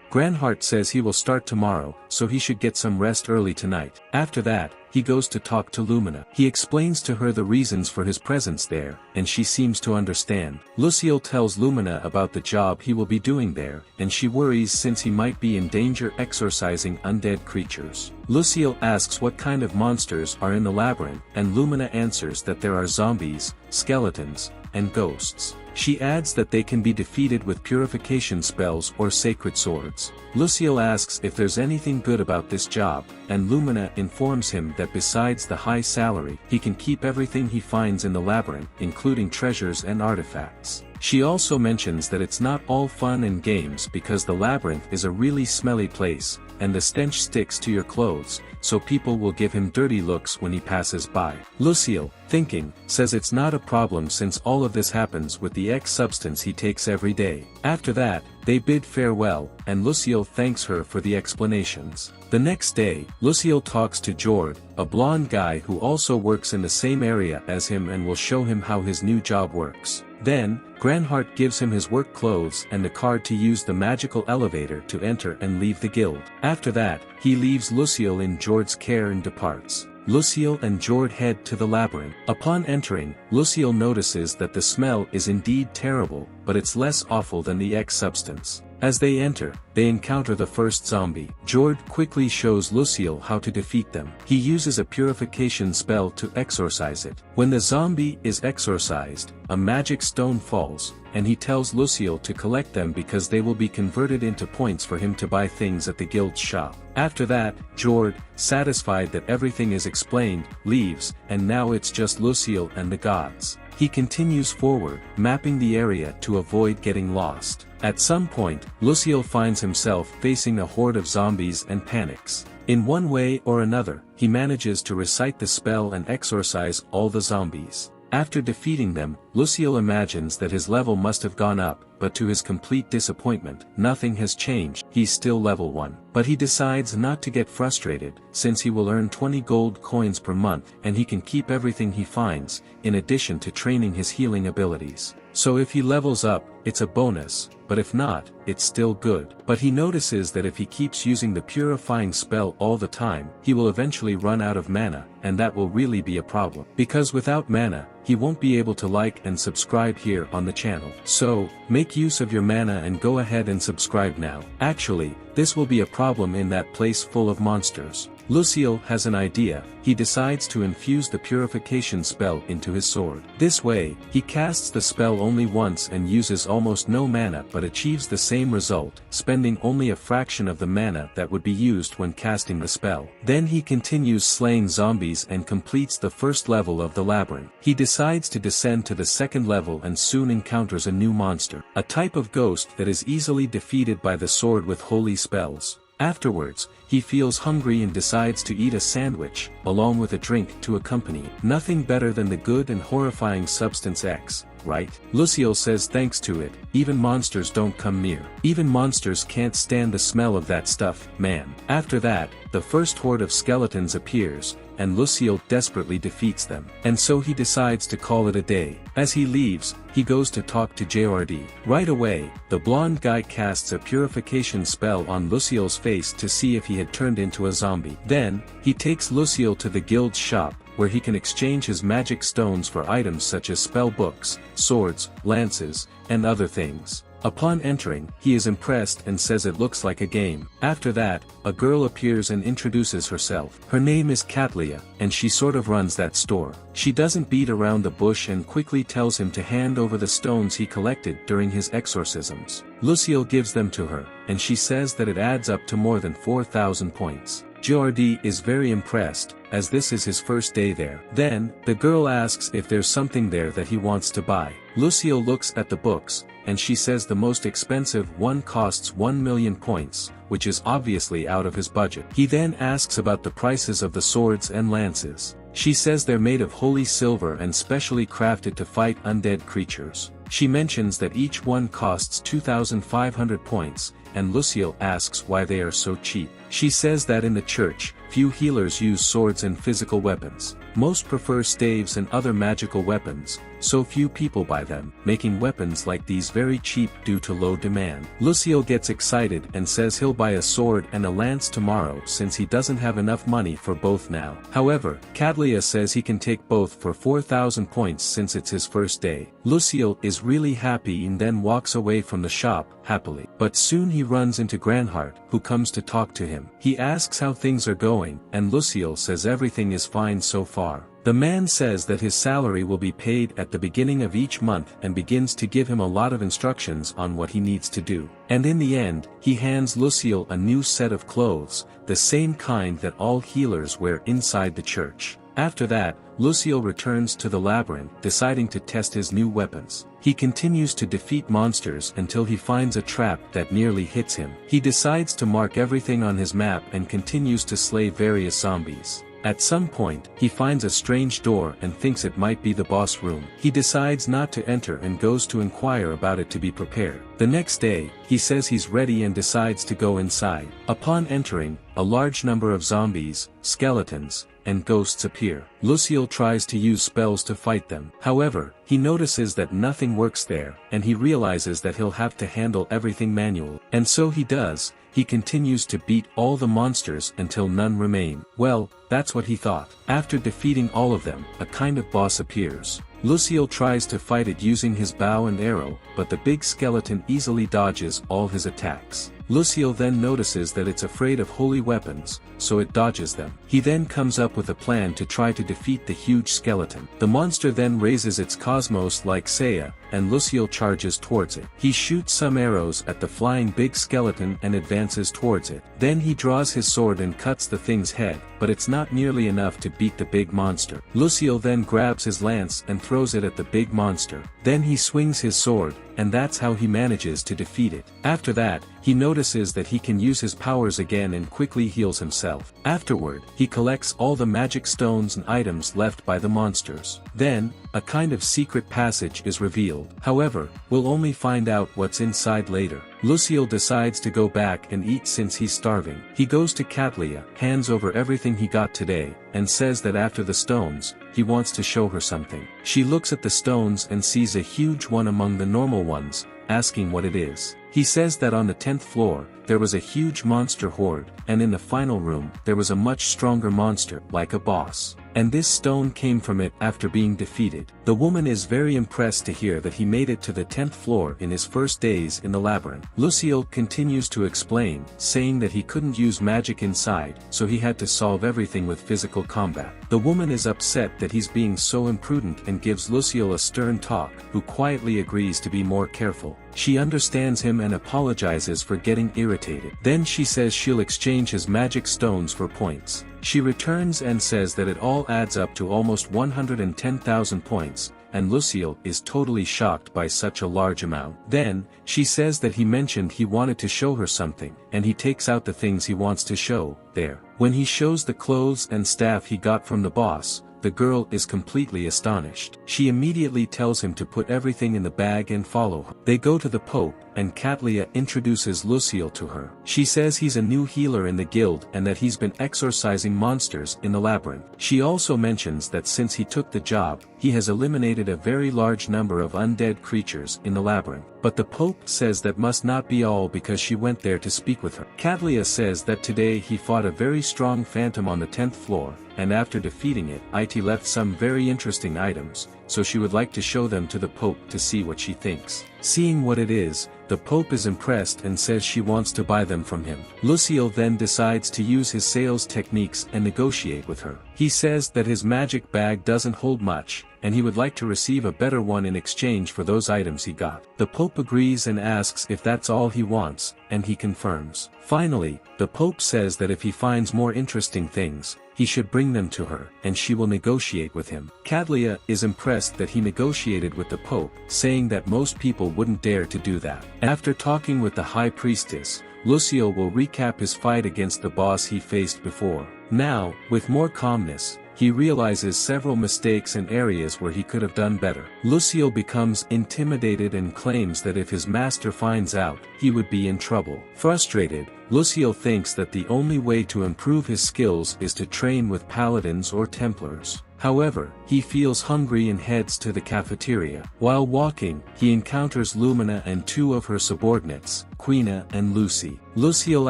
Granhart says he will start tomorrow, so he should get some rest early tonight. After that, he goes to talk to Lumina. He explains to her the reasons for his presence there, and she seems to understand. Lucille tells Lumina about the job he will be doing there, and she worries since he might be in danger exorcising undead creatures. Lucille asks what kind of monsters are in the labyrinth, and Lumina answers that there are zombies, skeletons, and ghosts. She adds that they can be defeated with purification spells or sacred swords. Lucille asks if there's anything good about this job, and Lumina informs him that besides the high salary, he can keep everything he finds in the labyrinth, including treasures and artifacts. She also mentions that it's not all fun and games because the labyrinth is a really smelly place, and the stench sticks to your clothes, so people will give him dirty looks when he passes by. Lucille, thinking, says it's not a problem since all of this happens with the X substance he takes every day. After that, they bid farewell, and Lucille thanks her for the explanations. The next day, Lucille talks to Jord, a blonde guy who also works in the same area as him and will show him how his new job works. Then, Granhart gives him his work clothes and the card to use the magical elevator to enter and leave the guild. After that, he leaves Lucille in Jord's care and departs. Lucille and Jord head to the labyrinth. Upon entering, Lucille notices that the smell is indeed terrible, but it's less awful than the X substance. As they enter, they encounter the first zombie. Jord quickly shows Lucille how to defeat them. He uses a purification spell to exorcise it. When the zombie is exorcised, a magic stone falls, and he tells Lucille to collect them because they will be converted into points for him to buy things at the guild's shop. After that, Jord, satisfied that everything is explained, leaves, and now it's just Lucille and the gods. He continues forward, mapping the area to avoid getting lost. At some point, Lucille finds himself facing a horde of zombies and panics. In one way or another, he manages to recite the spell and exorcise all the zombies. After defeating them, Lucille imagines that his level must have gone up, but to his complete disappointment, nothing has changed. He's still level 1. But he decides not to get frustrated, since he will earn 20 gold coins per month, and he can keep everything he finds, in addition to training his healing abilities. So if he levels up, it's a bonus, but if not, it's still good. But he notices that if he keeps using the purifying spell all the time, he will eventually run out of mana, and that will really be a problem. Because without mana, he won't be able to like and subscribe here on the channel. So, make use of your mana and go ahead and subscribe now. Actually, this will be a problem in that place full of monsters. Lucille has an idea. He decides to infuse the purification spell into his sword. This way, he casts the spell only once and uses almost no mana but achieves the same result, spending only a fraction of the mana that would be used when casting the spell. Then he continues slaying zombies and completes the first level of the labyrinth. He decides to descend to the second level and soon encounters a new monster, a type of ghost that is easily defeated by the sword with holy spells. Afterwards, he feels hungry and decides to eat a sandwich, along with a drink to accompany. Nothing better than the good and horrifying substance X, right? Lucille says thanks to it, even monsters don't come near. Even monsters can't stand the smell of that stuff, man. After that, the first horde of skeletons appears, and Lucille desperately defeats them. And so he decides to call it a day. As he leaves, he goes to talk to JRD. Right away, the blonde guy casts a purification spell on Lucille's face to see if he had turned into a zombie. Then, he takes Lucille to the guild's shop, where he can exchange his magic stones for items such as spell books, swords, lances, and other things. Upon entering, he is impressed and says it looks like a game. After that, a girl appears and introduces herself. Her name is Katlia, and she sort of runs that store. She doesn't beat around the bush and quickly tells him to hand over the stones he collected during his exorcisms. Lucille gives them to her, and she says that it adds up to more than 4,000 points. JRD is very impressed, as this is his first day there. Then, the girl asks if there's something there that he wants to buy. Lucille looks at the books, and she says the most expensive one costs 1 million points, which is obviously out of his budget. He then asks about the prices of the swords and lances. She says they're made of holy silver and specially crafted to fight undead creatures. She mentions that each one costs 2,500 points, and Lucille asks why they are so cheap. She says that in the church, few healers use swords and physical weapons. Most prefer staves and other magical weapons, so few people buy them, making weapons like these very cheap due to low demand. Lucille gets excited and says he'll buy a sword and a lance tomorrow since he doesn't have enough money for both now. However, Katlia says he can take both for 4,000 points since it's his first day. Lucille is really happy and then walks away from the shop, happily. But soon he runs into Granhart, who comes to talk to him. He asks how things are going, and Lucille says everything is fine so far. The man says that his salary will be paid at the beginning of each month and begins to give him a lot of instructions on what he needs to do. And in the end, he hands Lucille a new set of clothes, the same kind that all healers wear inside the church. After that, Lucille returns to the labyrinth, deciding to test his new weapons. He continues to defeat monsters until he finds a trap that nearly hits him. He decides to mark everything on his map and continues to slay various zombies. At some point, he finds a strange door and thinks it might be the boss room. He decides not to enter and goes to inquire about it to be prepared. The next day, he says he's ready and decides to go inside. Upon entering, a large number of zombies, skeletons, and ghosts appear. Lucille tries to use spells to fight them. However, he notices that nothing works there, and he realizes that he'll have to handle everything manually. And so he does. He continues to beat all the monsters until none remain. Well, that's what he thought. After defeating all of them, a kind of boss appears. Lucille tries to fight it using his bow and arrow, but the big skeleton easily dodges all his attacks. Lucille then notices that it's afraid of holy weapons, so it dodges them. He then comes up with a plan to try to defeat the huge skeleton. The monster then raises its cosmos like Seiya, and Lucille charges towards it. He shoots some arrows at the flying big skeleton and advances towards it. Then he draws his sword and cuts the thing's head, but it's not nearly enough to beat the big monster. Lucille then grabs his lance and throws it at the big monster. Then he swings his sword, and that's how he manages to defeat it. After that, he notices that he can use his powers again and quickly heals himself. Afterward, he collects all the magic stones and items left by the monsters. Then, a kind of secret passage is revealed. However, we'll only find out what's inside later. Lucille decides to go back and eat since he's starving. He goes to Katlia, hands over everything he got today, and says that after the stones, he wants to show her something. She looks at the stones and sees a huge one among the normal ones, asking what it is. He says that on the 10th floor, there was a huge monster horde, and in the final room, there was a much stronger monster, like a boss. And this stone came from it after being defeated. The woman is very impressed to hear that he made it to the 10th floor in his first days in the labyrinth. Lucille continues to explain, saying that he couldn't use magic inside, so he had to solve everything with physical combat. The woman is upset that he's being so imprudent and gives Lucille a stern talk, who quietly agrees to be more careful. She understands him and apologizes for getting irritated. Then she says she'll exchange his magic stones for points. She returns and says that it all adds up to almost 110,000 points, and Lucille is totally shocked by such a large amount. Then, she says that he mentioned he wanted to show her something, and he takes out the things he wants to show, there. When he shows the clothes and staff he got from the boss, the girl is completely astonished. She immediately tells him to put everything in the bag and follow her. They go to the Pope, and Catalia introduces Lucille to her. She says he's a new healer in the guild and that he's been exorcising monsters in the labyrinth. She also mentions that since he took the job, he has eliminated a very large number of undead creatures in the labyrinth. But the Pope says that must not be all because she went there to speak with her. Catalia says that today he fought a very strong phantom on the 10th floor, and after defeating it, it left some very interesting items, so she would like to show them to the Pope to see what she thinks. Seeing what it is, the Pope is impressed and says she wants to buy them from him. Lucille then decides to use his sales techniques and negotiate with her. He says that his magic bag doesn't hold much, and he would like to receive a better one in exchange for those items he got. The Pope agrees and asks if that's all he wants, and he confirms. Finally, the Pope says that if he finds more interesting things, he should bring them to her, and she will negotiate with him. Catalia is impressed that he negotiated with the Pope, saying that most people wouldn't dare to do that. After talking with the High Priestess, Lucille will recap his fight against the boss he faced before. Now, with more calmness, he realizes several mistakes and areas where he could have done better. Lucille becomes intimidated and claims that if his master finds out, he would be in trouble. Frustrated, Lucille thinks that the only way to improve his skills is to train with paladins or Templars. However, he feels hungry and heads to the cafeteria. While walking, he encounters Lumina and two of her subordinates, Quina and Lucy. Lucille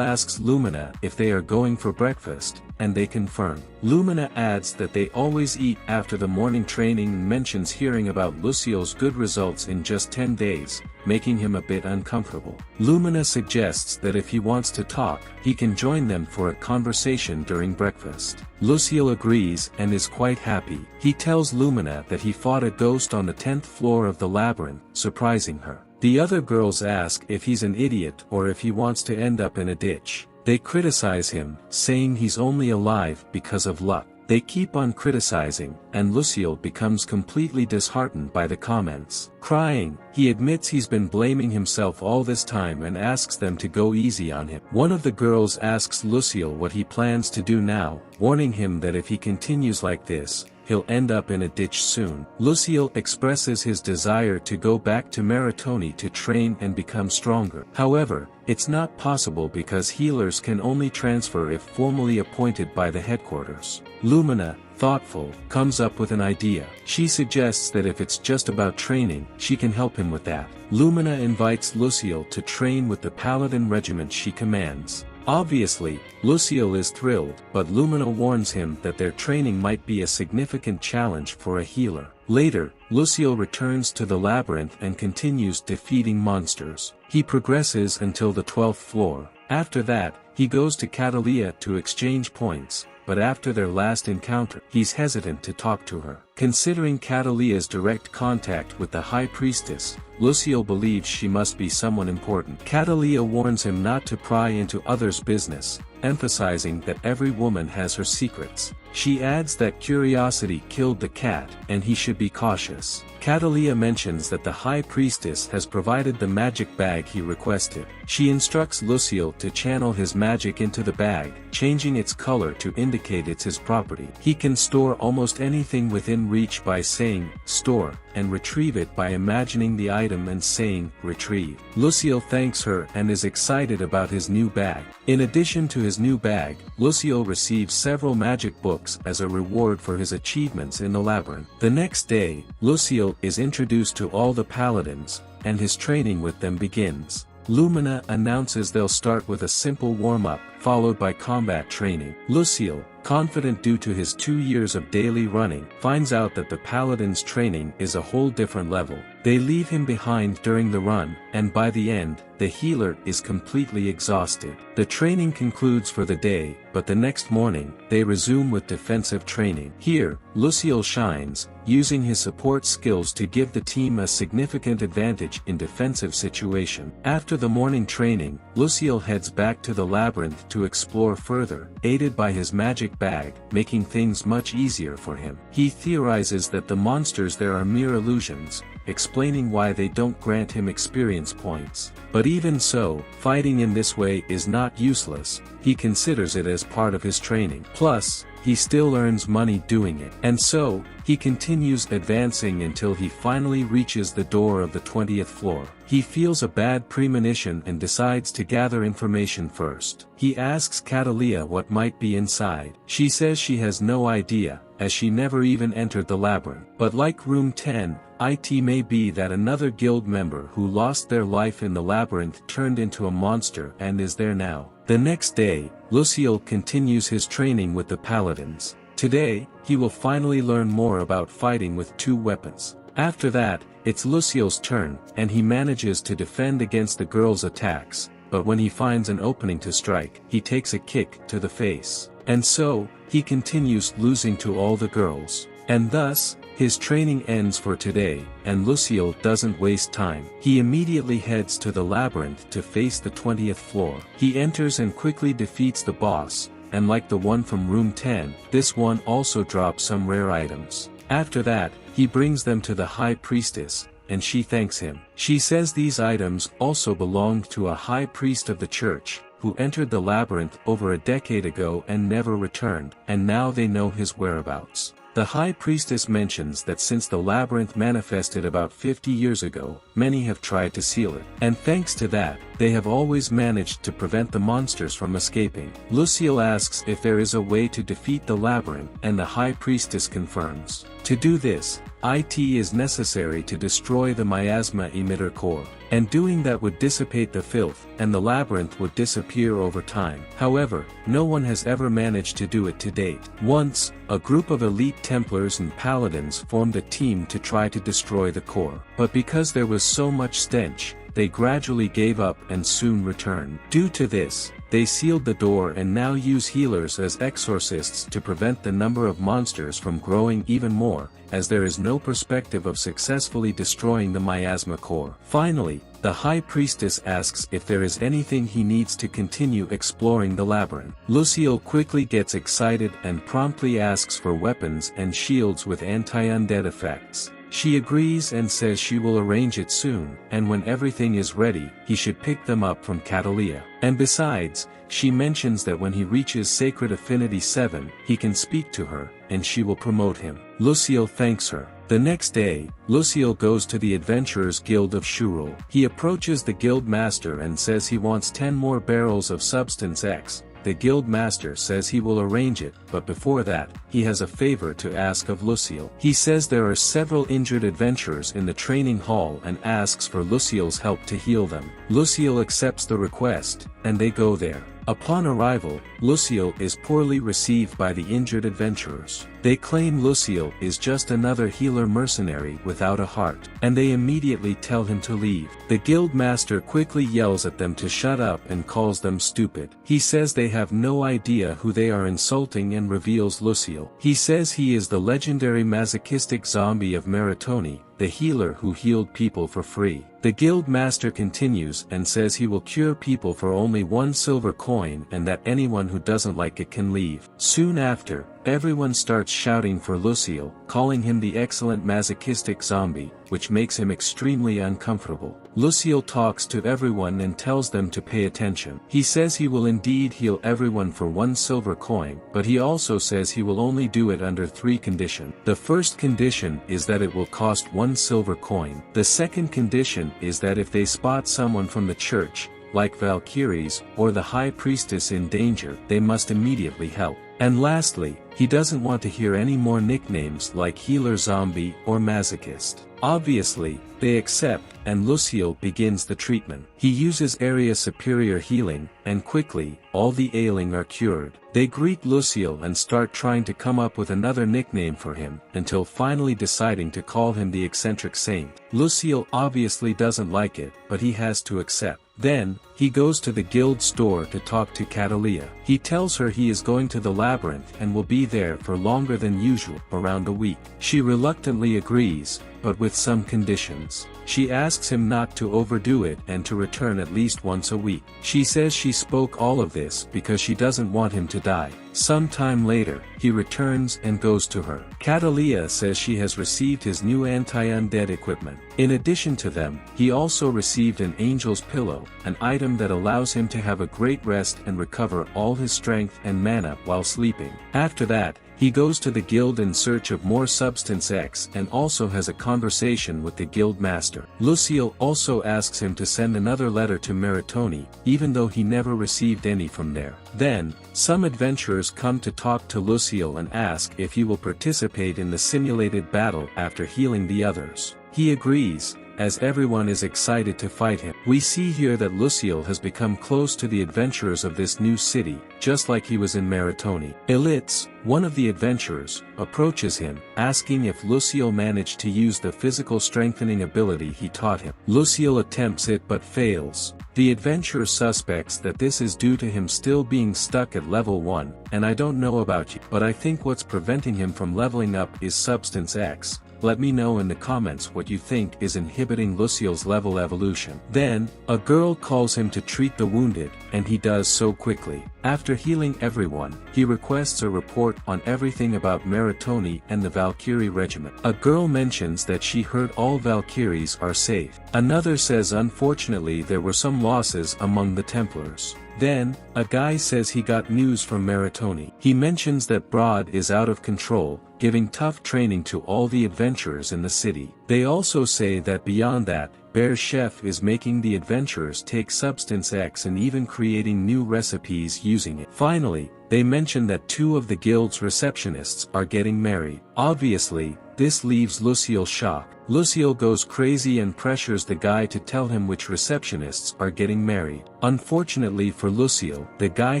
asks Lumina if they are going for breakfast, and they confirm. Lumina adds that they always eat after the morning training and mentions hearing about Lucille's good results in just 10 days, making him a bit uncomfortable. Lumina suggests that if he wants to talk, he can join them for a conversation during breakfast. Lucille agrees and is quite happy. He tells Lumina that he fought a ghost on the 10th floor of the labyrinth, surprising her. The other girls ask if he's an idiot or if he wants to end up in a ditch. They criticize him, saying he's only alive because of luck. They keep on criticizing, and Lucille becomes completely disheartened by the comments. Crying, he admits he's been blaming himself all this time and asks them to go easy on him. One of the girls asks Lucille what he plans to do now, warning him that if he continues like this, he'll end up in a ditch soon. Lucille expresses his desire to go back to Maritoni to train and become stronger. However, it's not possible because healers can only transfer if formally appointed by the headquarters. Lumina, thoughtful, comes up with an idea. She suggests that if it's just about training, she can help him with that. Lumina invites Lucille to train with the Paladin regiment she commands. Obviously, Lucille is thrilled, but Lumina warns him that their training might be a significant challenge for a healer. Later, Lucille returns to the labyrinth and continues defeating monsters. He progresses until the 12th floor. After that, he goes to Catalia to exchange points, but after their last encounter, he's hesitant to talk to her. Considering Catalia's direct contact with the High Priestess, Lucille believes she must be someone important. Catalia warns him not to pry into others' business, emphasizing that every woman has her secrets. She adds that curiosity killed the cat, and he should be cautious. Catalia mentions that the High Priestess has provided the magic bag he requested. She instructs Lucille to channel his magic into the bag, changing its color to indicate it's his property. He can store almost anything within reach by saying, "store," and retrieve it by imagining the item and saying, "retrieve." Lucille thanks her and is excited about his new bag. In addition to his new bag, Lucille receives several magic books as a reward for his achievements in the labyrinth. The next day, Lucille is introduced to all the paladins, and his training with them begins. Lumina announces they'll start with a simple warm-up, followed by combat training. Lucille, confident due to his 2 years of daily running, finds out that the paladin's training is a whole different level. They leave him behind during the run, and by the end, the healer is completely exhausted. The training concludes for the day, but the next morning, they resume with defensive training. Here, Lucille shines, using his support skills to give the team a significant advantage in defensive situation. After the morning training, Lucille heads back to the labyrinth to explore further, aided by his magic plastic bag, making things much easier for him. He theorizes that the monsters there are mere illusions, explaining why they don't grant him experience points. But even so, fighting in this way is not useless, he considers it as part of his training. Plus, he still earns money doing it. And so, he continues advancing until he finally reaches the door of the 20th floor. He feels a bad premonition and decides to gather information first. He asks Catalia what might be inside. She says she has no idea, as she never even entered the labyrinth. But like room 10, it may be that another guild member who lost their life in the labyrinth turned into a monster and is there now. The next day, Lucille continues his training with the paladins. Today, he will finally learn more about fighting with 2 weapons. After that, it's Lucille's turn, and he manages to defend against the girl's attacks, but when he finds an opening to strike, he takes a kick to the face. And so, he continues losing to all the girls. And thus, his training ends for today, and Lucille doesn't waste time. He immediately heads to the labyrinth to face the 20th floor. He enters and quickly defeats the boss, and like the one from room 10, this one also drops some rare items. After that, he brings them to the high priestess, and she thanks him. She says these items also belonged to a high priest of the church, who entered the labyrinth over a decade ago and never returned, and now they know his whereabouts. The high priestess mentions that since the labyrinth manifested about 50 years ago, many have tried to seal it, and thanks to that, they have always managed to prevent the monsters from escaping. Lucille asks if there is a way to defeat the labyrinth, and the high priestess confirms. To do this, it is necessary to destroy the miasma emitter core, and doing that would dissipate the filth, and the labyrinth would disappear over time. However, no one has ever managed to do it to date. Once, a group of elite Templars and Paladins formed a team to try to destroy the core. But because there was so much stench, they gradually gave up and soon returned. Due to this, they sealed the door and now use healers as exorcists to prevent the number of monsters from growing even more, as there is no perspective of successfully destroying the miasma core. Finally, the high priestess asks if there is anything he needs to continue exploring the labyrinth. Lucille quickly gets excited and promptly asks for weapons and shields with anti-undead effects. She agrees and says she will arrange it soon, and when everything is ready, he should pick them up from Catalia. And besides, she mentions that when he reaches Sacred Affinity 7, he can speak to her, and she will promote him. Lucille thanks her. The next day, Lucille goes to the Adventurers Guild of Shurul. He approaches the guild master and says he wants 10 more barrels of Substance X. The guild master says he will arrange it, but before that, he has a favor to ask of Lucille. He says there are several injured adventurers in the training hall and asks for Lucille's help to heal them. Lucille accepts the request, and they go there. Upon arrival, Lucille is poorly received by the injured adventurers. They claim Lucille is just another healer mercenary without a heart, and they immediately tell him to leave. The guild master quickly yells at them to shut up and calls them stupid. He says they have no idea who they are insulting and reveals Lucille. He says he is the legendary masochistic zombie of Meritoni, the healer who healed people for free. The guild master continues and says he will cure people for only 1 silver coin and that anyone who doesn't like it can leave. Soon after, everyone starts shouting for Lucille, calling him the excellent masochistic zombie, which makes him extremely uncomfortable. Lucille talks to everyone and tells them to pay attention. He says he will indeed heal everyone for 1 silver coin, but he also says he will only do it under 3 conditions. The first condition is that it will cost 1 silver coin. The second condition is that if they spot someone from the church, like Valkyries, or the high priestess in danger, they must immediately help. And lastly, he doesn't want to hear any more nicknames like Healer Zombie or Masochist. Obviously, they accept, and Lucille begins the treatment. He uses area superior healing, and quickly, all the ailing are cured. They greet Lucille and start trying to come up with another nickname for him, until finally deciding to call him the eccentric saint. Lucille obviously doesn't like it, but he has to accept. Then, he goes to the guild store to talk to Catalia. He tells her he is going to the labyrinth and will be there for longer than usual, around a week. She reluctantly agrees, but with some conditions. She asks him not to overdo it and to return at least once a week. She says she spoke all of this because she doesn't want him to die. Sometime later, he returns and goes to her. Catalia says she has received his new anti-undead equipment. In addition to them, he also received an angel's pillow, an item that allows him to have a great rest and recover all his strength and mana while sleeping. After that, he goes to the guild in search of more Substance X and also has a conversation with the guild master. Lucille also asks him to send another letter to Meritoni, even though he never received any from there. Then, some adventurers come to talk to Lucille and ask if he will participate in the simulated battle after healing the others. He agrees, as everyone is excited to fight him. We see here that Lucille has become close to the adventurers of this new city, just like he was in Meritoni. Elitz, one of the adventurers, approaches him, asking if Lucille managed to use the physical strengthening ability he taught him. Lucille attempts it but fails. The adventurer suspects that this is due to him still being stuck at level 1, and I don't know about you, but I think what's preventing him from leveling up is Substance X. Let me know in the comments what you think is inhibiting Lucille's level evolution. Then, a girl calls him to treat the wounded, and he does so quickly. After healing everyone, he requests a report on everything about Meritoni and the Valkyrie regiment. A girl mentions that she heard all Valkyries are safe. Another says unfortunately there were some losses among the Templars. Then, a guy says he got news from Meritoni. He mentions that Broad is out of control, giving tough training to all the adventurers in the city. They also say that beyond that, Bear Chef is making the adventurers take Substance X and even creating new recipes using it. Finally, they mention that 2 of the guild's receptionists are getting married. Obviously, this leaves Lucille shocked. Lucille goes crazy and pressures the guy to tell him which receptionists are getting married. Unfortunately for Lucille, the guy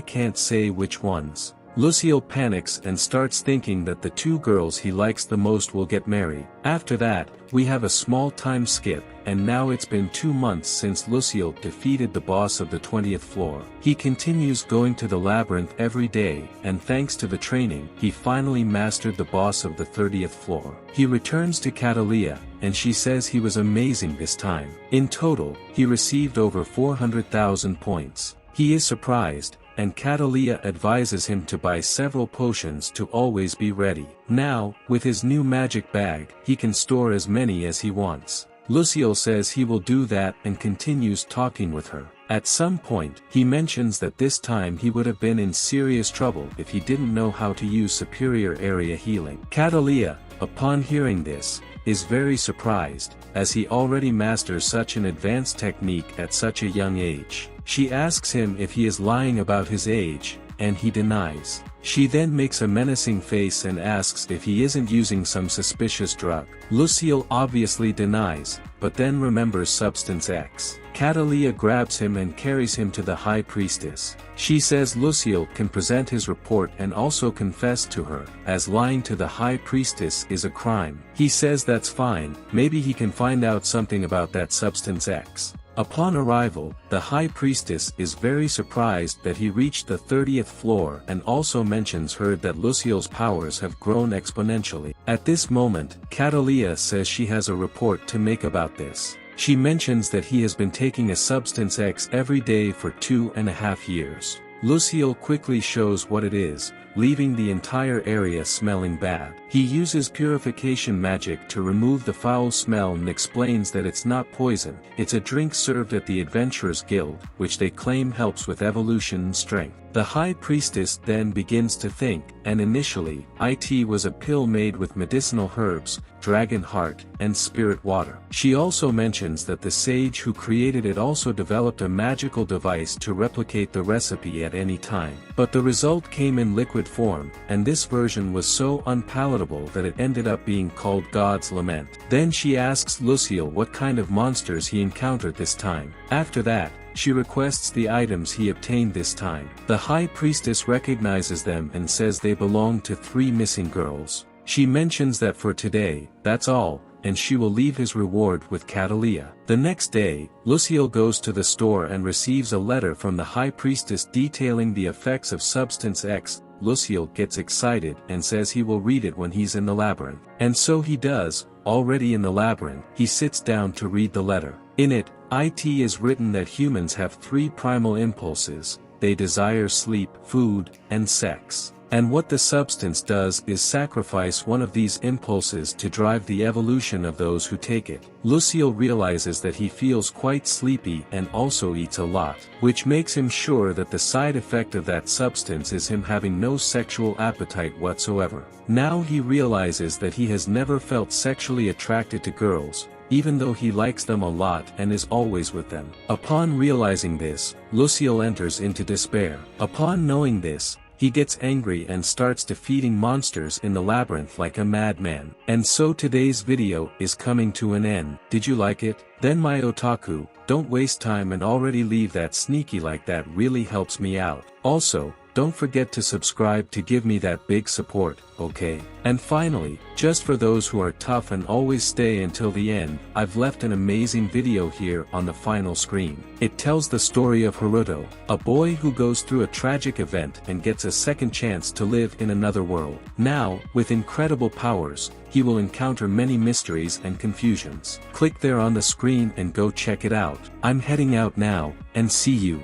can't say which ones. Lucille panics and starts thinking that the 2 girls he likes the most will get married. After that, we have a small time skip, and now it's been 2 months since Lucille defeated the boss of the 20th floor. He continues going to the labyrinth every day, and thanks to the training, he finally mastered the boss of the 30th floor. He returns to Catalia, and she says he was amazing this time. In total, he received over 400,000 points. He is surprised, and Catalia advises him to buy several potions to always be ready. Now, with his new magic bag, he can store as many as he wants. Lucille says he will do that and continues talking with her. At some point, he mentions that this time he would have been in serious trouble if he didn't know how to use superior area healing. Catalia, upon hearing this, is very surprised, as he already masters such an advanced technique at such a young age. She asks him if he is lying about his age, and he denies. She then makes a menacing face and asks if he isn't using some suspicious drug. Lucille obviously denies, but then remembers Substance X. Catalia grabs him and carries him to the High Priestess. She says Lucille can present his report and also confess to her, as lying to the High Priestess is a crime. He says that's fine, maybe he can find out something about that Substance X. Upon arrival, the High Priestess is very surprised that he reached the 30th floor and also mentions her that Lucille's powers have grown exponentially. At this moment, Catalia says she has a report to make about this. She mentions that he has been taking a Substance X every day for 2.5 years. Lucille quickly shows what it is, leaving the entire area smelling bad. He uses purification magic to remove the foul smell and explains that it's not poison, it's a drink served at the Adventurers Guild, which they claim helps with evolution and strength. The High Priestess then begins to think, and initially, it was a pill made with medicinal herbs, dragon heart, and spirit water. She also mentions that the sage who created it also developed a magical device to replicate the recipe at any time. But the result came in liquid form, and this version was so unpalatable that it ended up being called God's Lament. Then she asks Lucille what kind of monsters he encountered this time. After that, she requests the items he obtained this time. The High Priestess recognizes them and says they belong to 3 missing girls. She mentions that for today, that's all, and she will leave his reward with Catalia. The next day, Lucille goes to the store and receives a letter from the High Priestess detailing the effects of Substance X. Lucille gets excited and says he will read it when he's in the labyrinth. And so he does, already in the labyrinth, he sits down to read the letter. In it, it is written that humans have three primal impulses: they desire sleep, food, and sex. And what the substance does is sacrifice one of these impulses to drive the evolution of those who take it. Lucille realizes that he feels quite sleepy and also eats a lot, which makes him sure that the side effect of that substance is him having no sexual appetite whatsoever. Now he realizes that he has never felt sexually attracted to girls, even though he likes them a lot and is always with them. Upon realizing this, Lucille enters into despair. Upon knowing this, he gets angry and starts defeating monsters in the labyrinth like a madman. And so today's video is coming to an end. Did you like it? Then my otaku, don't waste time and already leave that sneaky like, that really helps me out. Also, don't forget to subscribe to give me that big support, okay? And finally, just for those who are tough and always stay until the end, I've left an amazing video here on the final screen. It tells the story of Haruto, a boy who goes through a tragic event and gets a second chance to live in another world. Now, with incredible powers, he will encounter many mysteries and confusions. Click there on the screen and go check it out. I'm heading out now, and see you.